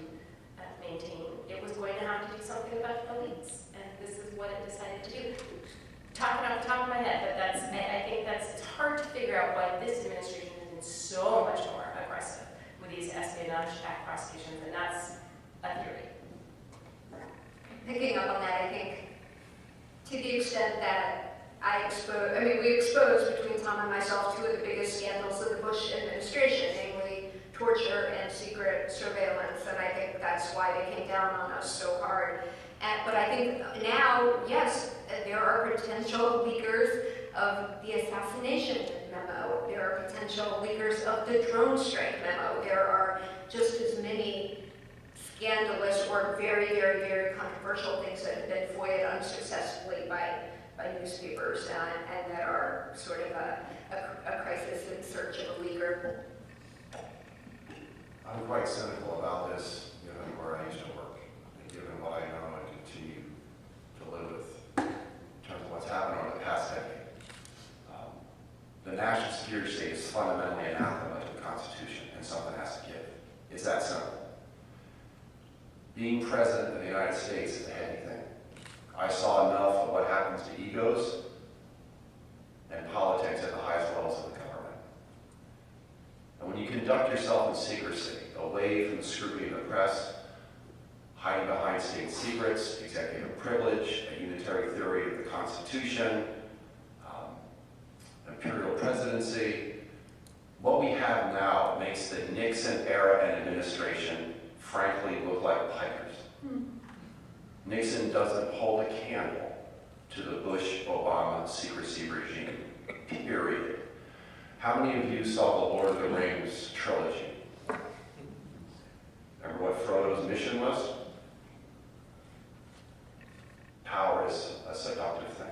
maintain, it was going to have to do something about the leaks. And this is what it decided to do. Talking off the top of my head, but I think it's hard to figure out why this administration has been so much more aggressive with these Espionage Act prosecutions, and that's a theory. Picking up on that, I think to the extent that we exposed between Tom and myself 2 of the biggest scandals of the Bush administration, namely torture and secret surveillance, and I think that's why they came down on us so hard. But I think now, yes, there are potential leakers of the assassination memo. There are potential leakers of the drone strike memo. There are just as many scandalous or very, very, very controversial things that have been FOIA'd unsuccessfully by newspapers and that are sort of a crisis in search of a leaker. I'm quite cynical about this, given where I used to work, and given what I know and continue to live with in terms of what's happened over the past decade. The national security state is fundamentally anathema to the Constitution, and something has to give. It's that simple. Being president of the United States is a heady thing. I saw enough of what happens to egos and politics at the highest levels of the government. And when you conduct yourself in secrecy, away from the scrutiny of the press, hiding behind state secrets, executive privilege, a unitary theory of the Constitution, imperial presidency, what we have now makes the Nixon era and administration frankly look like pikers. Nixon doesn't hold a candle to the Bush-Obama secrecy regime, period. How many of you saw the Lord of the Rings trilogy? Remember what Frodo's mission was? Power is a seductive thing.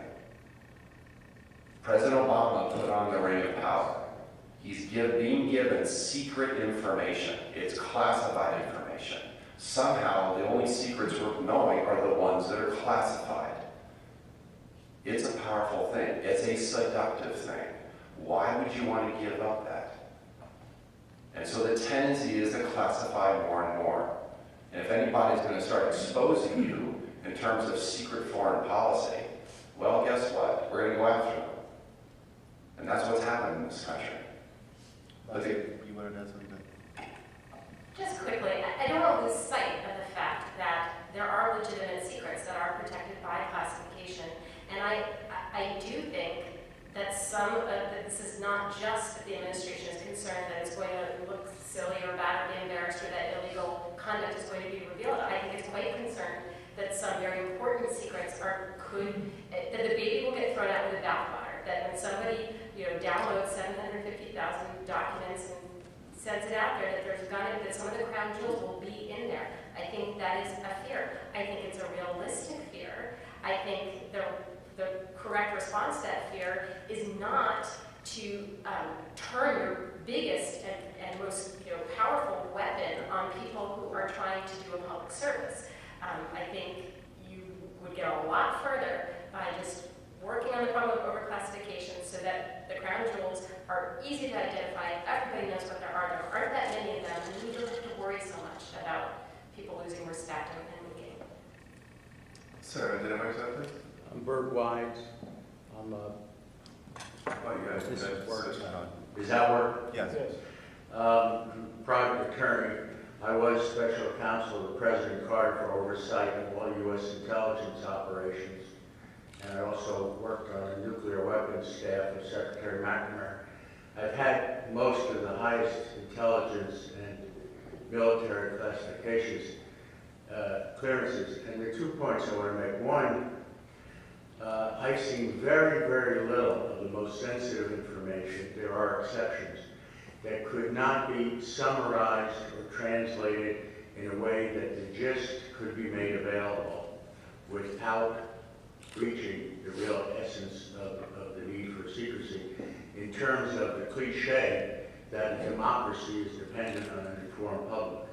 President Obama put on the ring of power. He's being given secret information. It's classified information. Somehow, the only secrets worth knowing are the ones that are classified. It's a powerful thing. It's a seductive thing. Why would you want to give up that? And so the tendency is to classify more and more. And if anybody's going to start exposing you in terms of secret foreign policy, well, guess what? We're going to go after them. And that's what's happened in this country. But You wanted to add something? Just quickly, I don't want to lose sight of the fact that there are legitimate secrets that are protected by classification. And I do think that that this is not just that the administration is concerned that it's going to look silly or bad or be embarrassed or that illegal conduct is going to be revealed. I think it's quite concerned that some very important secrets that the baby will get thrown out with the bathwater. That when somebody downloads 750,000 documents and sends it out there, that some of the crown jewels will be in there. I think that is a fear. I think it's a realistic fear. I think the correct response to that fear is not to turn your biggest and most powerful weapon on people who are trying to do a public service. I think you would get a lot further by just working on the problem of overclassification so that the crown jewels are easy to identify. Everybody knows what there are. There aren't that many of them, and we don't have to worry so much about people losing respect and moving. Sir, did I say this? I'm Bert Wides. I'm This is work. Does that work? Yes. Private attorney. I was special counsel to President Carter for oversight of all U.S. intelligence operations. And I also worked on the nuclear weapons staff of Secretary McNamara. I've had most of the highest intelligence and military classifications, clearances. And the 2 points I want to make. One, I've seen very, very little of the most sensitive information. There are exceptions that could not be summarized or translated in a way that the gist could be made available without reaching the real essence of the need for secrecy in terms of the cliche that democracy is dependent on an informed public.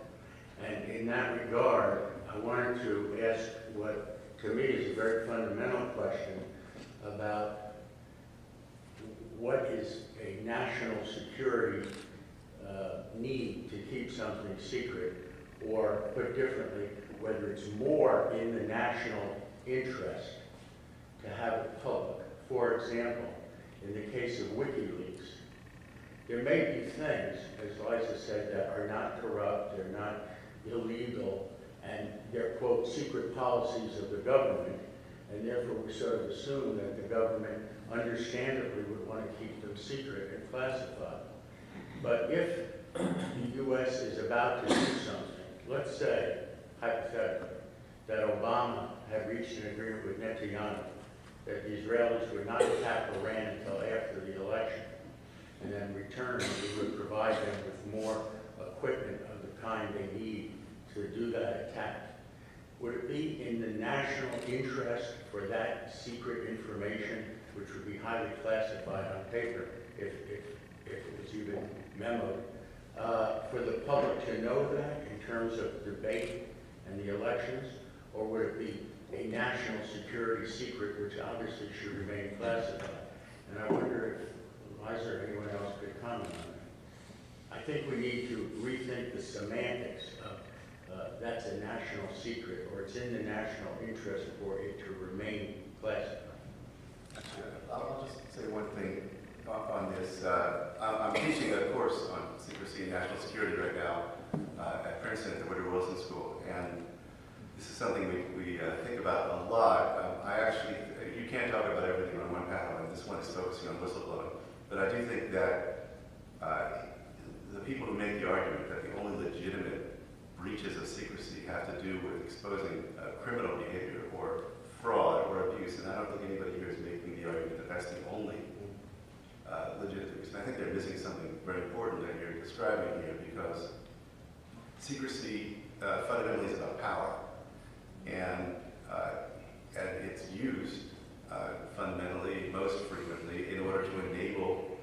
And in that regard, I wanted to ask what to me is a very fundamental question about what is a national security need to keep something secret, or put differently, whether it's more in the national interest to have it public. For example, in the case of WikiLeaks, there may be things, as Liza said, that are not corrupt, they're not illegal, and they're, quote, secret policies of the government, and therefore we sort of assume that the government understandably would want to keep them secret and classified. But if the U.S. is about to do something, let's say, hypothetically, that Obama had reached an agreement with Netanyahu that the Israelis would not attack Iran until after the election, and then return, we would provide them with more equipment of the kind they need to do that attack. Would it be in the national interest for that secret information, which would be highly classified on paper, if it was even memoed, for the public to know that in terms of debate and the elections, or would it be a national security secret, which obviously should remain classified? And I wonder if Liza or anyone else could comment on that. I think we need to rethink the semantics of that's a national secret, or it's in the national interest for it to remain classified. I'll just say one thing on this. I'm teaching a course on secrecy and national security right now at Princeton at the Woodrow Wilson School, and this is something we think about a lot. You can't talk about everything on one panel, and this one is focusing on whistleblowing, but I do think that the people who make the argument that the only legitimate breaches of secrecy have to do with exposing criminal behavior or fraud or abuse, and I don't think anybody here is making the argument that that's the only legitimate reason. I think they're missing something very important that you're describing here, because secrecy fundamentally is about power, and it's used fundamentally, most frequently, in order to enable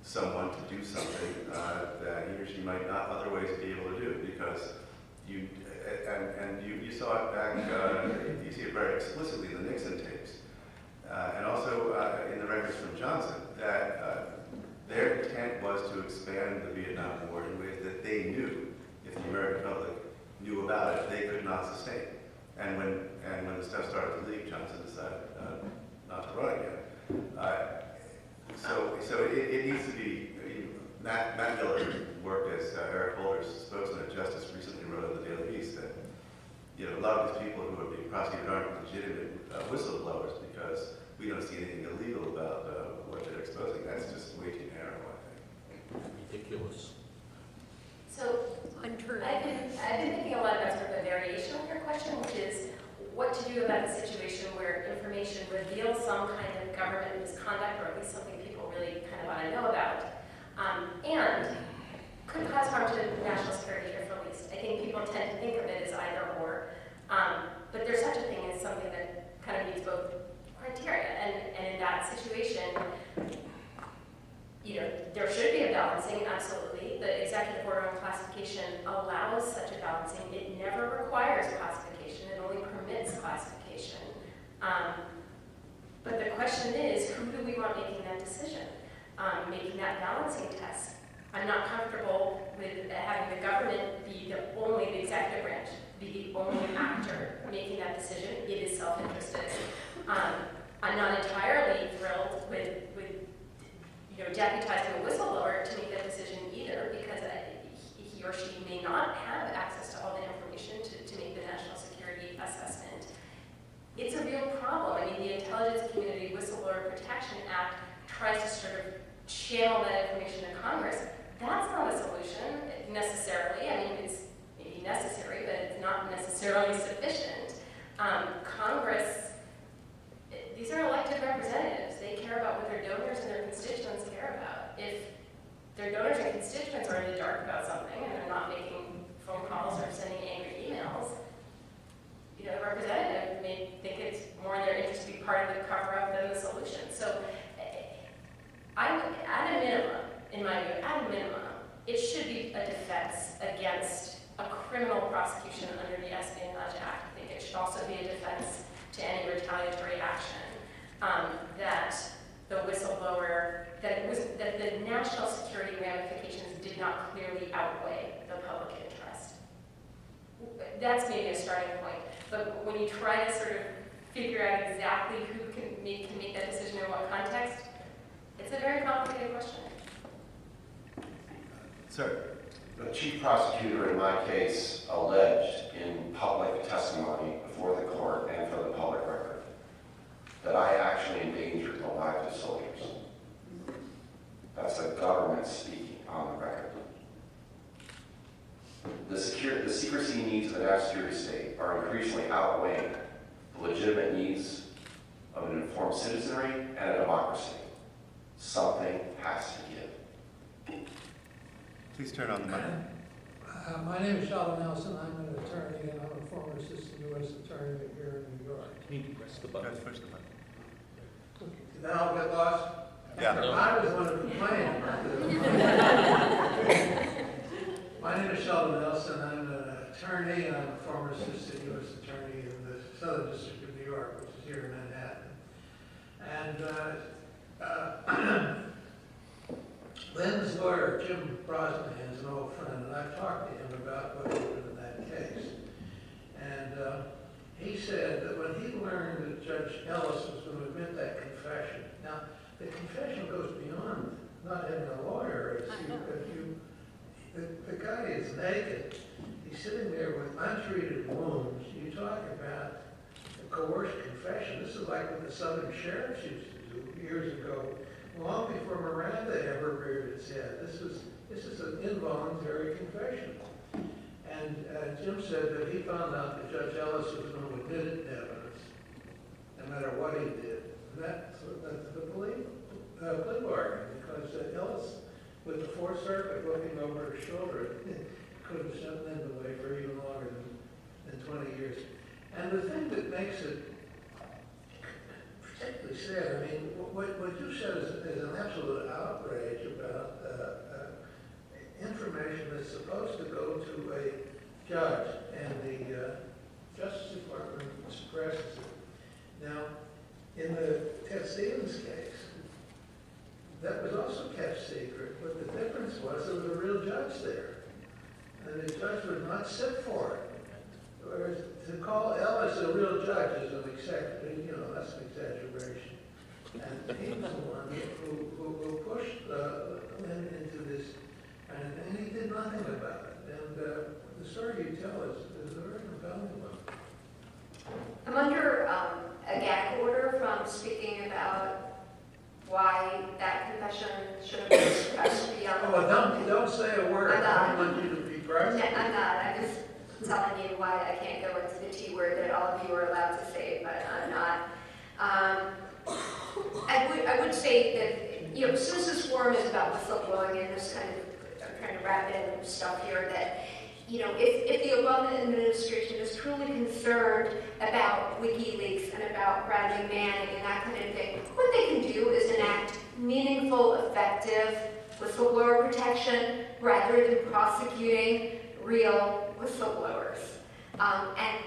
someone to do something that he or she might not otherwise be able to do, because you saw it back, you see it very explicitly in the Nixon tapes, and also in the records from Johnson, that their intent was to expand the Vietnam War in ways that they knew, if the American public knew about it, they could not sustain. And when the stuff started to leak, Johnson decided not to run again. So it needs to be. Matt Miller worked as Eric Holder's spokesman at Justice recently wrote in the Daily Beast that a lot of these people who are being prosecuted aren't legitimate whistleblowers because we don't see anything illegal about what they're exposing. That's just way too narrow, I think. Ridiculous. So, I've been thinking a lot about sort of a variation on your question, which is what to do about the situation where information reveals some kind of government misconduct, or at least something people really kind of want to know about, and could cause harm to national security, if released. I think people tend to think of it as either or, but there's such a thing as something that kind of meets both criteria, and in that situation, there should be a balancing, absolutely. The executive order on classification allows such a balancing. It never requires classification, it only permits classification. But the question is, who do we want making that decision? Making that balancing test. I'm not comfortable with having the government be the executive branch, be the only actor making that decision. It is self-interested. I'm not entirely thrilled with deputizing a whistleblower to make that decision either, because he or she may not have access to all the information to make the national security assessment. It's a real problem. I mean, the Intelligence Community Whistleblower Protection Act tries to sort of channel that information to Congress. That's not a solution necessarily. I mean, it's maybe necessary, but it's not necessarily sufficient. Congress, these are elected representatives. They care about what their donors and their constituents care about. If their donors and constituents are in the dark about something and they're not making phone calls or sending angry emails, the representative may think it's more in their interest to be part of the cover-up than the solution. So I would, at a minimum, in my view, at a minimum, it should be a defense against a criminal prosecution under the Espionage Act. I think it should also be a defense to any retaliatory action. That the whistleblower, that the national security ramifications did not clearly outweigh the public interest. That's maybe a starting point. But when you try to sort of figure out exactly who can make that decision in what context, it's a very complicated question. Sir. The chief prosecutor in my case alleged in public testimony before the court and for the public record that I actually endangered the lives of soldiers. That's the government speaking on the record. The secrecy needs of the national security state are increasingly outweighing the legitimate needs of an informed citizenry and a democracy. Something has to give. Please turn on the mic. My name is Sheldon Nelson. I'm an attorney, and I'm a former assistant U.S. attorney here in New York. You need to press the button. Let's push the button. Then I'll get lost. Yeah. I was one of complaining. My name is Sheldon Nelson. I'm an attorney, and I'm a former assistant U.S. attorney in the Southern District of New York, which is here in Manhattan. And Lynn's lawyer, Jim Brosnahan, is an old friend, and I've talked to him about what happened in that case. And he said that when he learned that Judge Ellis was going to admit that confession, now the confession goes beyond not having a lawyer. The guy is naked. He's sitting there with untreated wounds. You talk about a coerced confession. This is like what the Southern sheriffs used to do years ago, long before Miranda ever reared its head. This is an involuntary confession. And Jim said that he found out that Judge Ellis was going to admit evidence, no matter what he did. And that's the plea bargain, because Ellis, with the Fourth Circuit looking over his shoulder, could have sent Lynn away for even longer than 20 years. And the thing that makes it particularly sad, I mean, what you said is an absolute outrage about information that's supposed to go to a judge, and the Justice Department suppresses it. Now, in the Ted Stevens case, that was also kept secret, but the difference was there was a real judge there, and the judge would not sit for it. course, to call Ellis a real judge is an that's an exaggeration. And he's the one who pushed Lynn into this, and he did nothing about it. And the story you tell is a very compelling one. I'm under a gag order from speaking about why that confession should have been suppressed beyond. Oh, don't say a word. I'm not. I don't want you to be private. I'm not. I'm just telling you why I can't go into the T word that all of you are allowed to say, but I'm not. I would say that, since this forum is about whistleblowing and this kind of, I'm trying to wrap in stuff here, that, if the Obama administration is truly concerned about WikiLeaks and about Bradley Manning and that kind of thing, what they can do is enact meaningful, effective whistleblower protection rather than prosecuting real whistleblowers. And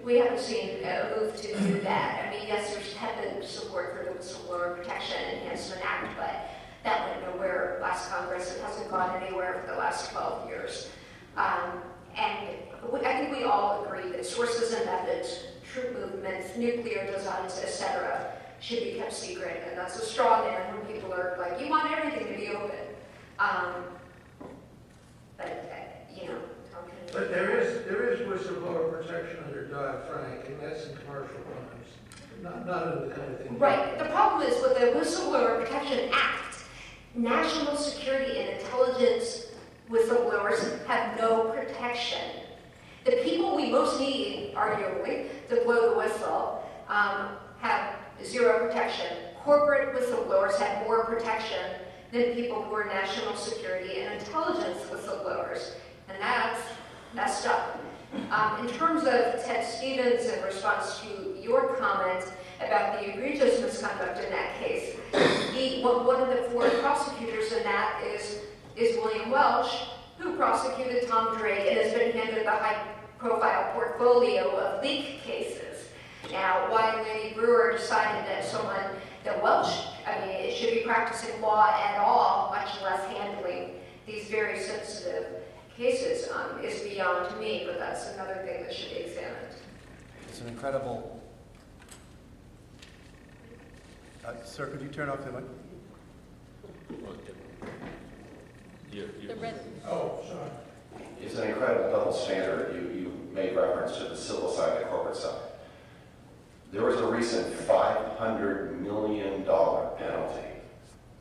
we haven't seen a move to do that. I mean, yes, there's been support for the Whistleblower Protection Enhancement Act, but that went nowhere last Congress. It hasn't gone anywhere for the last 12 years. And I think we all agree that sources and methods, troop movements, nuclear designs, etc., should be kept secret. And that's a straw man when people are like, you want everything to be open. But there is whistleblower protection under Dodd-Frank, and that's in commercial crimes, not in the kind of thing. Right. The problem is with the Whistleblower Protection Act, national security and intelligence whistleblowers have no protection. The people we most need, arguably, to blow the whistle, have zero protection. Corporate whistleblowers have more protection than people who are national security and intelligence whistleblowers, and that's messed up. In terms of Ted Stevens, in response to your comment about the egregious misconduct in that case, one of the 4 prosecutors in that is William Welch, who prosecuted Tom Drake and has been handed the high-profile portfolio of leak cases. Now, why Lanny Brewer decided that Welch, should be practicing law at all, much less handling these very sensitive cases, is beyond me, but that's another thing that should be examined. It's an incredible... sir, could you turn off the mic? The red. Oh, sorry. It's an incredible double standard. You made reference to the civil side and the corporate side. There was a recent $500 million penalty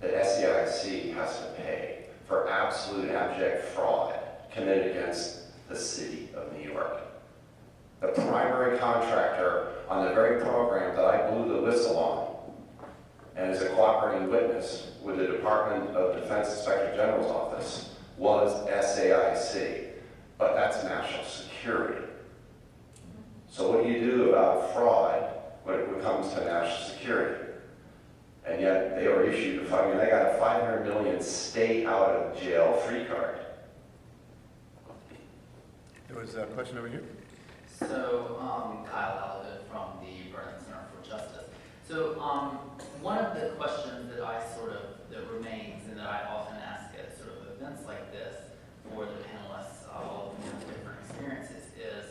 that SEIC has to pay for absolute abject fraud committed against the city of New York. The primary contractor on the very program that I blew the whistle on, and is a cooperating witness with the Department of Defense Inspector General's office, was SAIC, but that's national security. So what do you do about fraud when it comes to national security? And yet they were issued, they got a $500 million stay out of jail free card. There was a question over here. So, Kyle Alden from the Brennan Center for Justice. So, one of the questions that remains and that I often ask at sort of events like this for the panelists, all of different experiences, is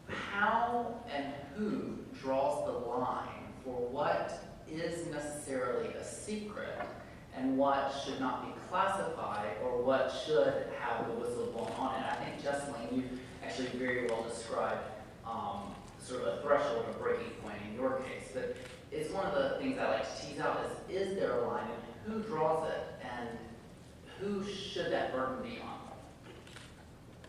how and who draws the line for what is necessarily a secret and what should not be classified or what should have the whistle blown on. And I think, Jesselyn, you actually very well described sort of a threshold or breaking point in your case. But it's one of the things I like to tease out is there a line and who draws it and who should that burden be on?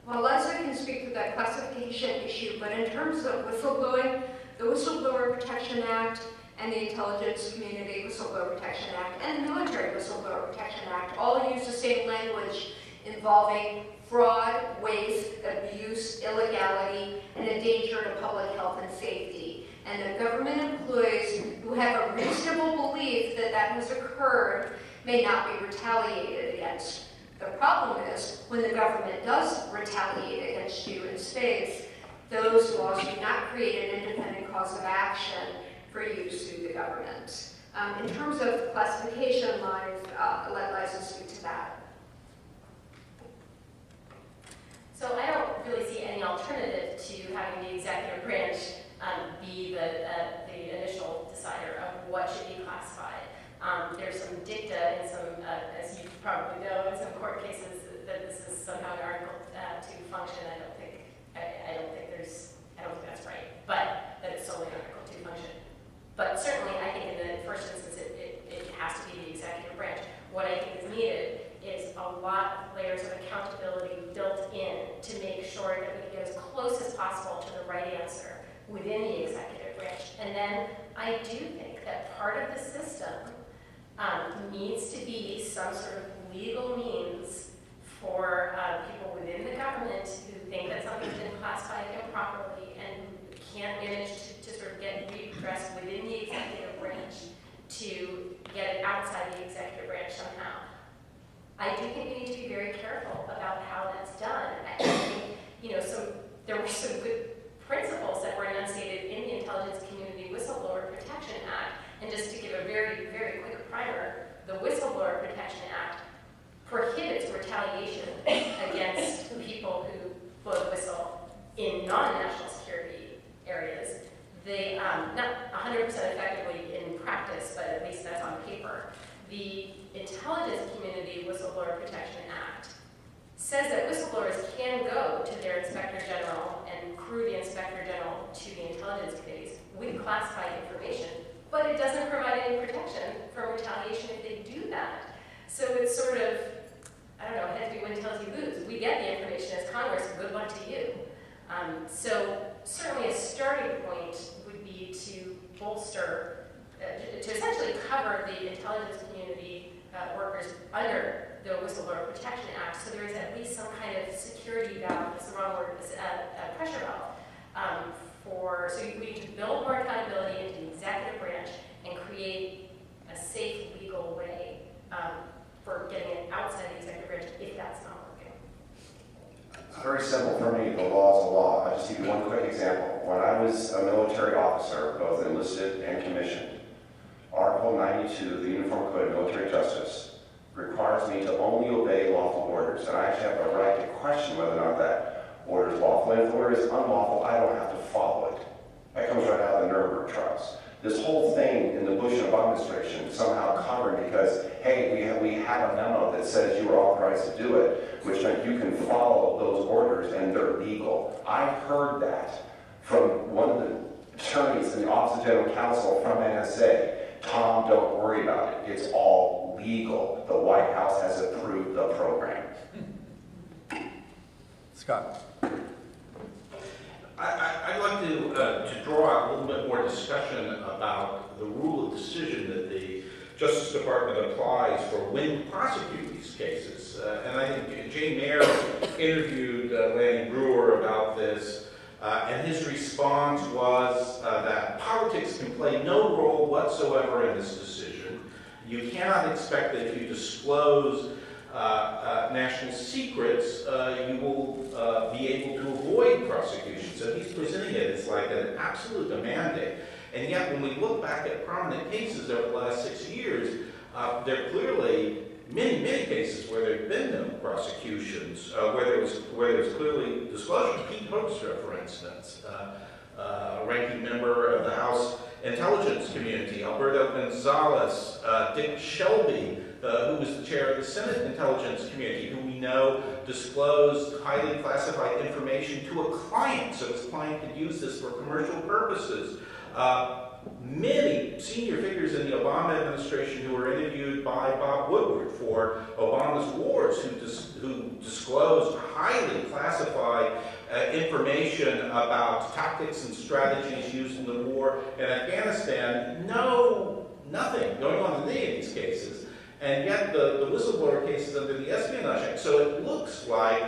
Well, Leslie can speak to that classification issue, but in terms of whistleblowing, the Whistleblower Protection Act and the Intelligence Community Whistleblower Protection Act and the Military Whistleblower Protection Act all use the same language involving fraud, waste, abuse, illegality, and a danger to public health and safety. And the government employees who have a reasonable belief that that has occurred may not be retaliated against. The problem is when the government does retaliate against you in spades, those laws do not create an independent cause of action for you to sue the government. In terms of classification lines, let Liza speak to that. So I don't really see any alternative to having the executive branch be the initial decider of what should be classified. There's some dicta in some, as you probably know, in some court cases that this is somehow an Article 2 function. I don't think that's right, but that it's solely an Article 2 function. But certainly, I think in the first instance, it has to be the executive branch. What I think is needed is a lot of layers of accountability built in to make sure that we can get as close as possible to the right answer within the executive branch. And then I do think that part of the system needs to be some sort of legal means for people within the government who think that something's been classified improperly and can't manage to sort of get redress within the executive branch to get it outside the executive branch somehow. I do think we need to be very careful about how that's done. I think, there were some good principles that were enunciated in the Intelligence Community Whistleblower Protection Act. And just to give a very, very quick primer, the Whistleblower Protection Act prohibits retaliation against people who blow the whistle in non-national security areas. They, not 100% effectively in practice, but at least that's on paper. The Intelligence Community Whistleblower Protection Act says that whistleblowers can go to their Inspector General and through the Inspector General to the intelligence committees with classified information, but it doesn't provide any protection from retaliation if they do that. So it's sort of, I don't know, heads you win, tails you lose. We get the information as Congress, good luck to you. So certainly a starting point would be to bolster, to essentially cover the intelligence community workers under the Whistleblower Protection Act, so there is at least some kind of security valve, that's the wrong word, pressure valve, so we need to build more accountability into the executive branch and create a safe legal way for getting it outside the executive branch if that's not working. It's very simple for me. The law is the law. I'll just give you one quick example. When I was a military officer, both enlisted and commissioned, Article 92 of the Uniform Code of Military Justice requires me to only obey lawful orders, and I actually have the right to question whether or not that order is lawful. And if the order is unlawful, I don't have to follow it. That comes right out of the Nuremberg trials. This whole thing in the Bush and Obama administration is somehow covered because, hey, we have a memo that says you are authorized to do it, which meant you can follow those orders and they're legal. I heard that from one of the attorneys in the Office of General Counsel from NSA. Tom, don't worry about it. It's all legal. The White House has approved the program. Scott. I'd like to draw out a little bit more discussion about the rule of decision that the Justice Department applies for when to prosecute these cases. And I think Jay Mayer interviewed Lanny Brewer about this, and his response was that politics can play no role whatsoever in this decision. You cannot expect that if you disclose national secrets, you will be able to avoid prosecution. So he's presenting it as like an absolute mandate. And yet, when we look back at prominent cases over the last 6 years, there are clearly many cases where there have been no prosecutions, where there was clearly disclosure. Pete Hoekstra, for instance, a ranking member of the House Intelligence Community, Alberto Gonzalez, Dick Shelby, who was the chair of the Senate Intelligence Community, who we know disclosed highly classified information to a client, so his client could use this for commercial purposes. Many senior figures in the Obama administration who were interviewed by Bob Woodward for Obama's wars, who disclosed highly classified information about tactics and strategies used in the war in Afghanistan. Nothing going on in any of these cases. And yet the whistleblower cases under the Espionage Act. So it looks like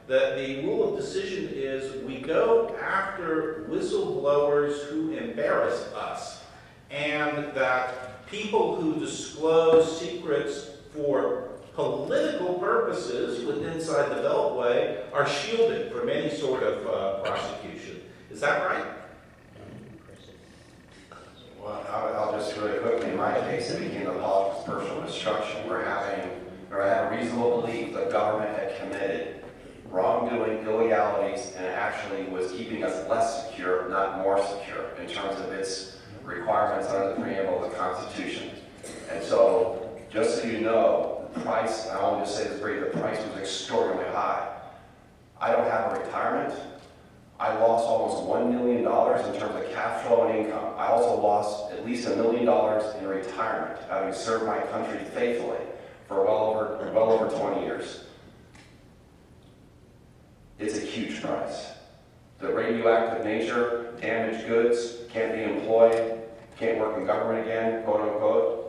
that the rule of decision is we go after whistleblowers who embarrass us, and that people who disclose secrets for political purposes inside the Beltway are shielded from any sort of prosecution. Is that right? Well, I'll just really quickly, in my case, it became the politics of personal destruction. We had a reasonable belief the government had committed wrongdoing, illegalities, and it actually was keeping us less secure, not more secure, in terms of its requirements under the preamble of the Constitution. And so, just so you know, the price, and I'll just say this briefly, the price was extraordinarily high. I don't have a retirement. I lost almost $1 million in terms of cash flow and income. I also lost at least $1 million in retirement, having served my country faithfully for well over 20 years. It's a huge price. The radioactive nature, damaged goods, can't be employed, can't work in government again, quote unquote.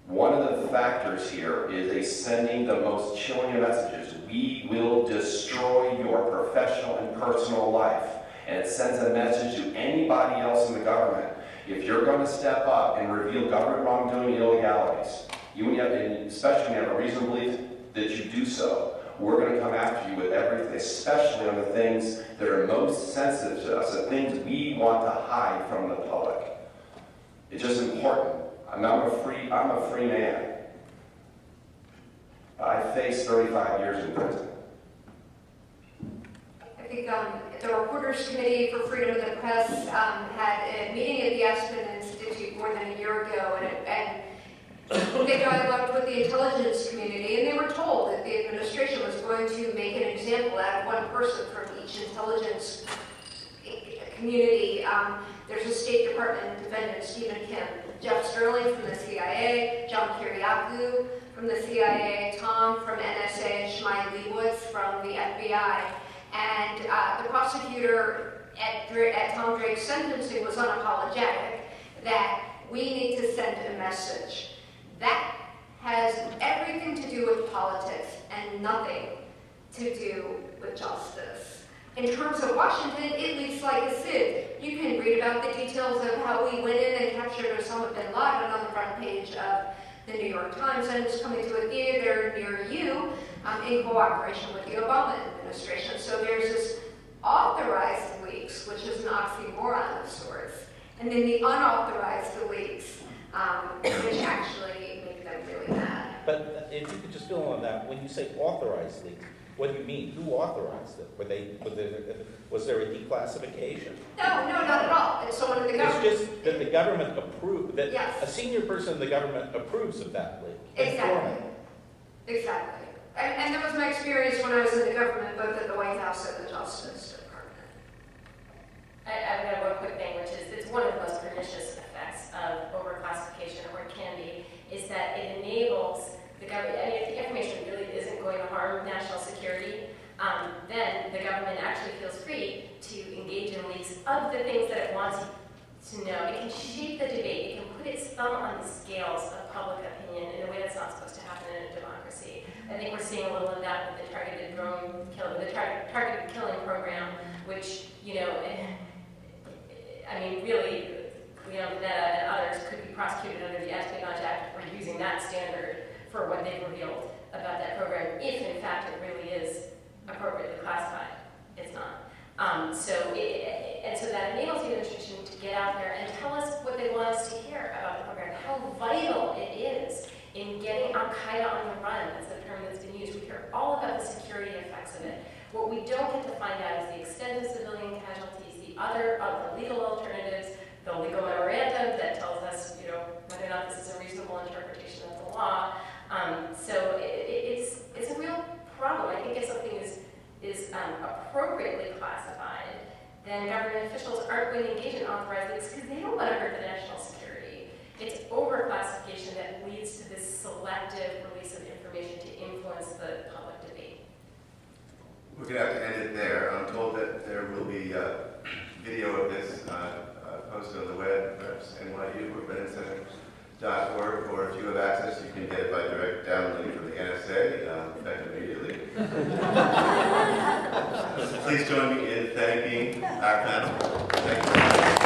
One of the factors here is they sending the most chilling of messages. We will destroy your professional and personal life. And it sends a message to anybody else in the government. If you're going to step up and reveal government wrongdoing and illegalities, and especially when you have a reason to believe that you do so, we're going to come after you with everything, especially on the things that are most sensitive to us, the things we want to hide from the public. It's just important. I'm a free man. I faced 35 years in prison. I think the Reporters Committee for Freedom of the Press had a meeting at the Espionage Institute more than a year ago, and they dialogued with the intelligence community, and they were told that the administration was going to make an example out of one person from each intelligence community. There's a State Department defendant, Stephen Kim, Jeff Sterling from the CIA, John Kiriakou from the CIA, Tom from NSA, and Shmai Leibowitz from the FBI. And the prosecutor at Tom Drake's sentencing was unapologetic that we need to send a message. That has everything to do with politics and nothing to do with justice. In terms of Washington, it leaks like a sieve. You can read about the details of how we went in and captured Osama bin Laden on the front page of the New York Times, and it's coming to a theater near you in cooperation with the Obama administration. So there's this authorized leaks, which is an oxymoron of sorts, and then the unauthorized leaks, which actually make them really mad. But if you could just fill in on that, when you say authorized leaks, what do you mean? Who authorized it? Was there a declassification? No, not at all. It's someone in the government. It's just that the government approved, that Yes. a senior person in the government approves of that leak. Exactly. Exactly. And that was my experience when I was in the government, both at the White House and the Justice Department. I've got one quick thing, which is it's one of the most pernicious effects of overclassification, or it can be, is that it enables the government, I mean, if the information really isn't going to harm national security, then the government actually feels free to engage in leaks of the things that it wants to know. It can shape the debate. It can put its thumb on the scales of public opinion in a way that's not supposed to happen in a democracy. I think we're seeing a little of that with the targeted drone killing, the targeted killing program, which, I mean, really, Netta and others could be prosecuted under the Espionage Act for using that standard for what they've revealed about that program, if in fact it really is appropriately classified. It's not. So that enables the administration to get out there and tell us what they want us to hear about the program, how vital it is in getting Al-Qaeda on the run. That's the term that's been used. We hear all about the security effects of it. What we don't get to find out is the extent of civilian casualties, the legal alternatives, the legal memorandum that tells us, whether or not this is a reasonable interpretation of the law. So it's a real problem. I think if something is appropriately classified, then government officials aren't going to engage in authorized leaks because they don't want to hurt the national security. It's overclassification that leads to this selective release of information to influence the public debate. We're going to have to end it there. I'm told that there will be video of this posted on the web, perhaps NYU or Brennan Center.org, or if you have access, you can get it by direct downloading from the NSA, in fact, immediately. Please join me in thanking our panel. Thank you.